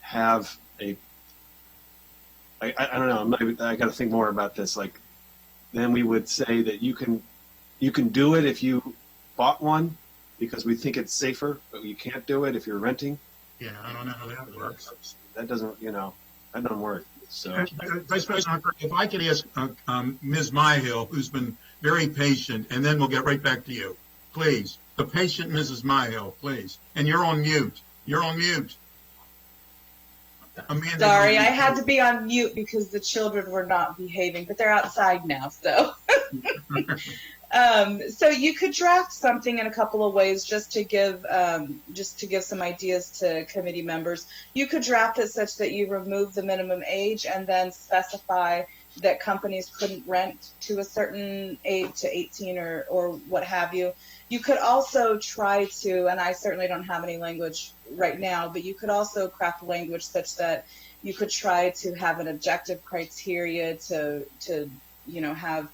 have I don't know, I got to think more about this. Like, then we would say that you can do it if you bought one because we think it's safer, but you can't do it if you're renting. Yeah, I don't know how that works. That doesn't, that doesn't work. So, Vice President Hucker, if I could ask Ms. Myhill, who's been very patient, and then we'll get right back to you. Please, the patient Mrs. Myhill, please. And you're on mute. You're on mute. Amanda, Sorry, I had to be on mute because the children were not behaving, but they're outside now, so. So you could draft something in a couple of ways just to give some ideas to committee members. You could draft it such that you remove the minimum age and then specify that companies couldn't rent to a certain age, to 18 or what have you. You could also try to, and I certainly don't have any language right now, but you could also craft language such that you could try to have an objective criteria to have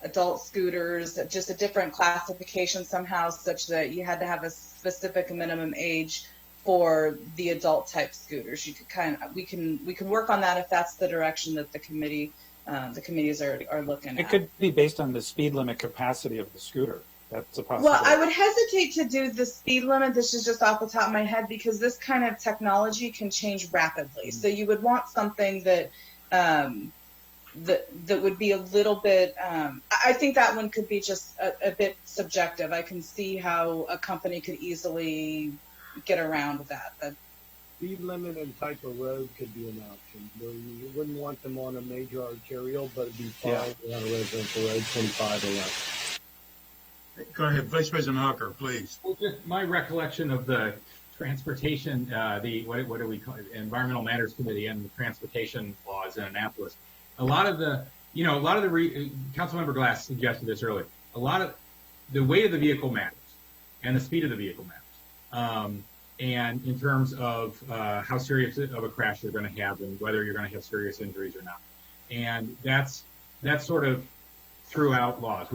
adult scooters, just a different classification somehow, such that you had to have a specific minimum age for the adult type scooters. You could we can work on that if that's the direction that the committees are looking at. It could be based on the speed limit capacity of the scooter. That's a possibility. Well, I would hesitate to do the speed limit. This is just off the top of my head because this kind of technology can change rapidly. So you would want something that that would be a little bit. I think that one could be just a bit subjective. I can see how a company could easily get around that. speed limit and type of road could be an option. Where you wouldn't want them on a major arterial, but it'd be fine on a residential road, 25 or less. Go ahead, Vice President Hooker, please. Well, just my recollection of the transportation, what do we call it, Environmental Matters Committee and the transportation laws in Annapolis. A lot of the Councilmember Glass suggested this earlier. A lot of the weight of the vehicle matters, and the speed of the vehicle matters. And in terms of how serious of a crash you're going to have, and whether you're going to have serious injuries or not. And that's sort of throughout laws.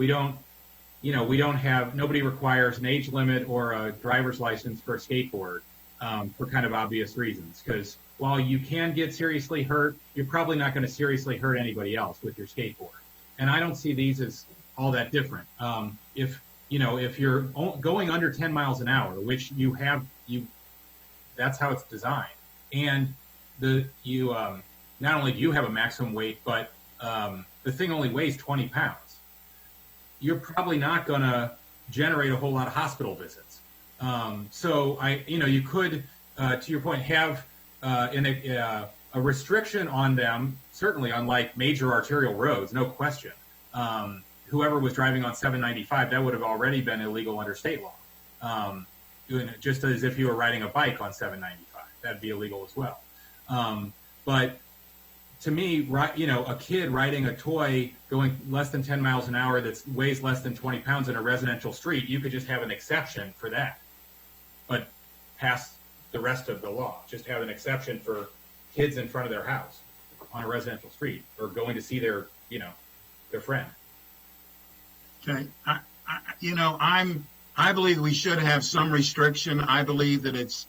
Nobody requires an age limit or a driver's license for a skateboard for kind of obvious reasons. Because while you can get seriously hurt, you're probably not going to seriously hurt anybody else with your skateboard. And I don't see these as all that different. If you're going under 10 miles an hour, which that's how it's designed. And not only do you have a maximum weight, but the thing only weighs 20 pounds. You're probably not going to generate a whole lot of hospital visits. So you could, to your point, have a restriction on them, certainly on like major arterial roads, no question. Whoever was driving on 795, that would have already been illegal under state law. Just as if you were riding a bike on 795, that'd be illegal as well. But to me, a kid riding a toy going less than 10 miles an hour that weighs less than 20 pounds in a residential street, you could just have an exception for that. But past the rest of the law, just have an exception for kids in front of their house on a residential street or going to see their friend. Okay. I believe we should have some restriction. I believe that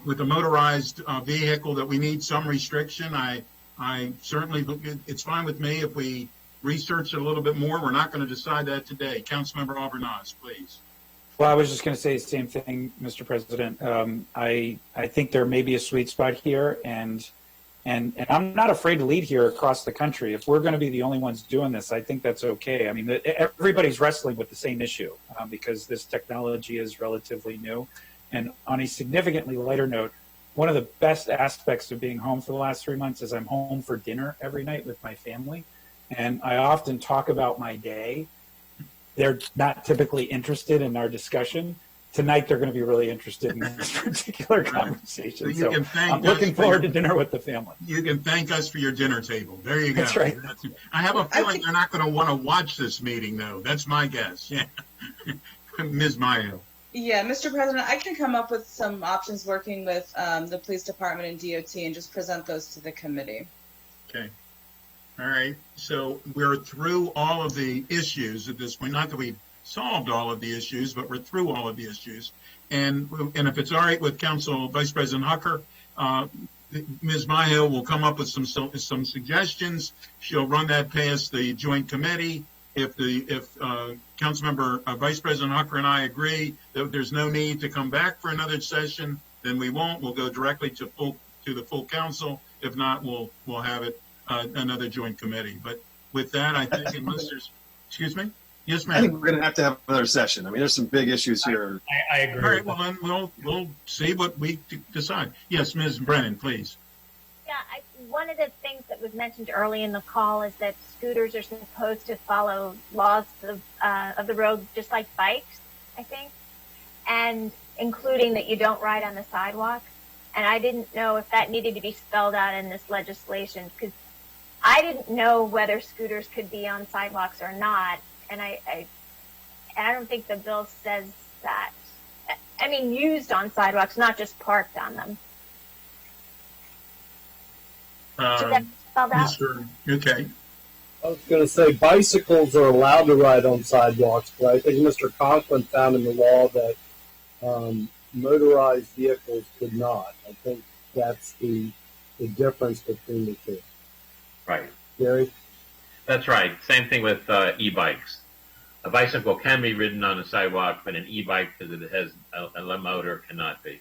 with a motorized vehicle that we need some restriction. I certainly, it's fine with me if we research it a little bit more. We're not going to decide that today. Councilmember Albornoz, please. Well, I was just going to say the same thing, Mr. President. I think there may be a sweet spot here, and I'm not afraid to lead here across the country. If we're going to be the only ones doing this, I think that's okay. I mean, everybody's wrestling with the same issue because this technology is relatively new. And on a significantly lighter note, one of the best aspects of being home for the last 3 months is I'm home for dinner every night with my family. And I often talk about my day. They're not typically interested in our discussion. Tonight, they're going to be really interested in this particular conversation. So I'm looking forward to dinner with the family. You can thank us for your dinner table. There you go. That's right. I have a feeling they're not going to want to watch this meeting, though. That's my guess. Yeah. Ms. Mayo. Yeah, Mr. President, I can come up with some options working with the police department and DOT and just present those to the committee. Okay. All right. So we're through all of the issues at this point. Not that we've solved all of the issues, but we're through all of the issues. And if it's all right with Council Vice President Hucker, Ms. Mayo will come up with some suggestions. She'll run that past the joint committee. If Councilmember Vice President Hucker and I agree that there's no need to come back for another session, then we won't. We'll go directly to the full council. If not, we'll have it another joint committee. But with that, I think unless there's, excuse me. Yes, ma'am. I think we're going to have another session. I mean, there's some big issues here. I agree. All right. Well, then we'll see what we decide. Yes, Ms. Brennan, please. Yeah, one of the things that was mentioned early in the call is that scooters are supposed to follow laws of the road just like bikes, I think, and including that you don't ride on the sidewalk. And I didn't know if that needed to be spelled out in this legislation because I didn't know whether scooters could be on sidewalks or not. And I don't think the bill says that. I mean, used on sidewalks, not just parked on them. Should that be spelled out? Okay. I was going to say bicycles are allowed to ride on sidewalks, but I think Mr. Conklin found in the law that motorized vehicles could not. I think that's the difference between the two. Right. Gary? That's right. Same thing with e-bikes. A bicycle can be ridden on a sidewalk, but an e-bike, because it has a motor, cannot be.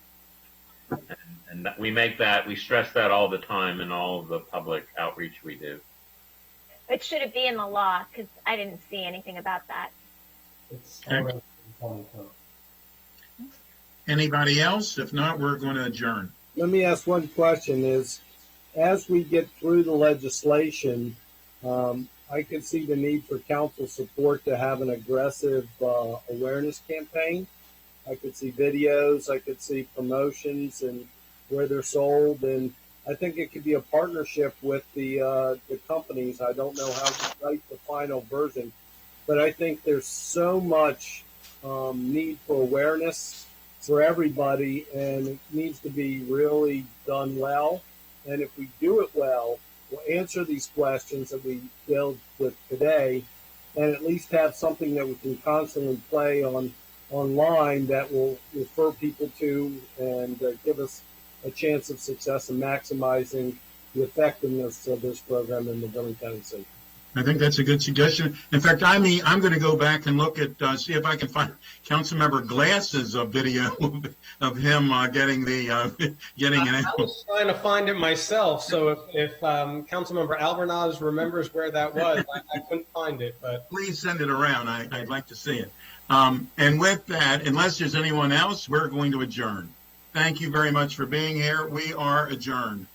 And we stress that all the time in all of the public outreach we do. But should it be in the law? Because I didn't see anything about that. It's already in 2020. Anybody else? If not, we're going to adjourn. let me ask one question is, as we get through the legislation, I could see the need for council support to have an aggressive awareness campaign. I could see videos, I could see promotions and where they're sold, and I think it could be a partnership with the companies. I don't know how to write the final version, but I think there's so much need for awareness for everybody, and it needs to be really done well. And if we do it well, we'll answer these questions that we dealt with today, and at least have something that we can constantly play online that will refer people to and give us a chance of success in maximizing the effectiveness of this program in Montgomery County City. I think that's a good suggestion. In fact, I'm going to go back and look at, see if I can find Councilmember Glass's video of him getting getting an. I was trying to find it myself, so if Councilmember Albornoz remembers where that was, I couldn't find it. But please send it around. I'd like to see it. And with that, unless there's anyone else, we're going to adjourn. Thank you very much for being here. We are adjourned.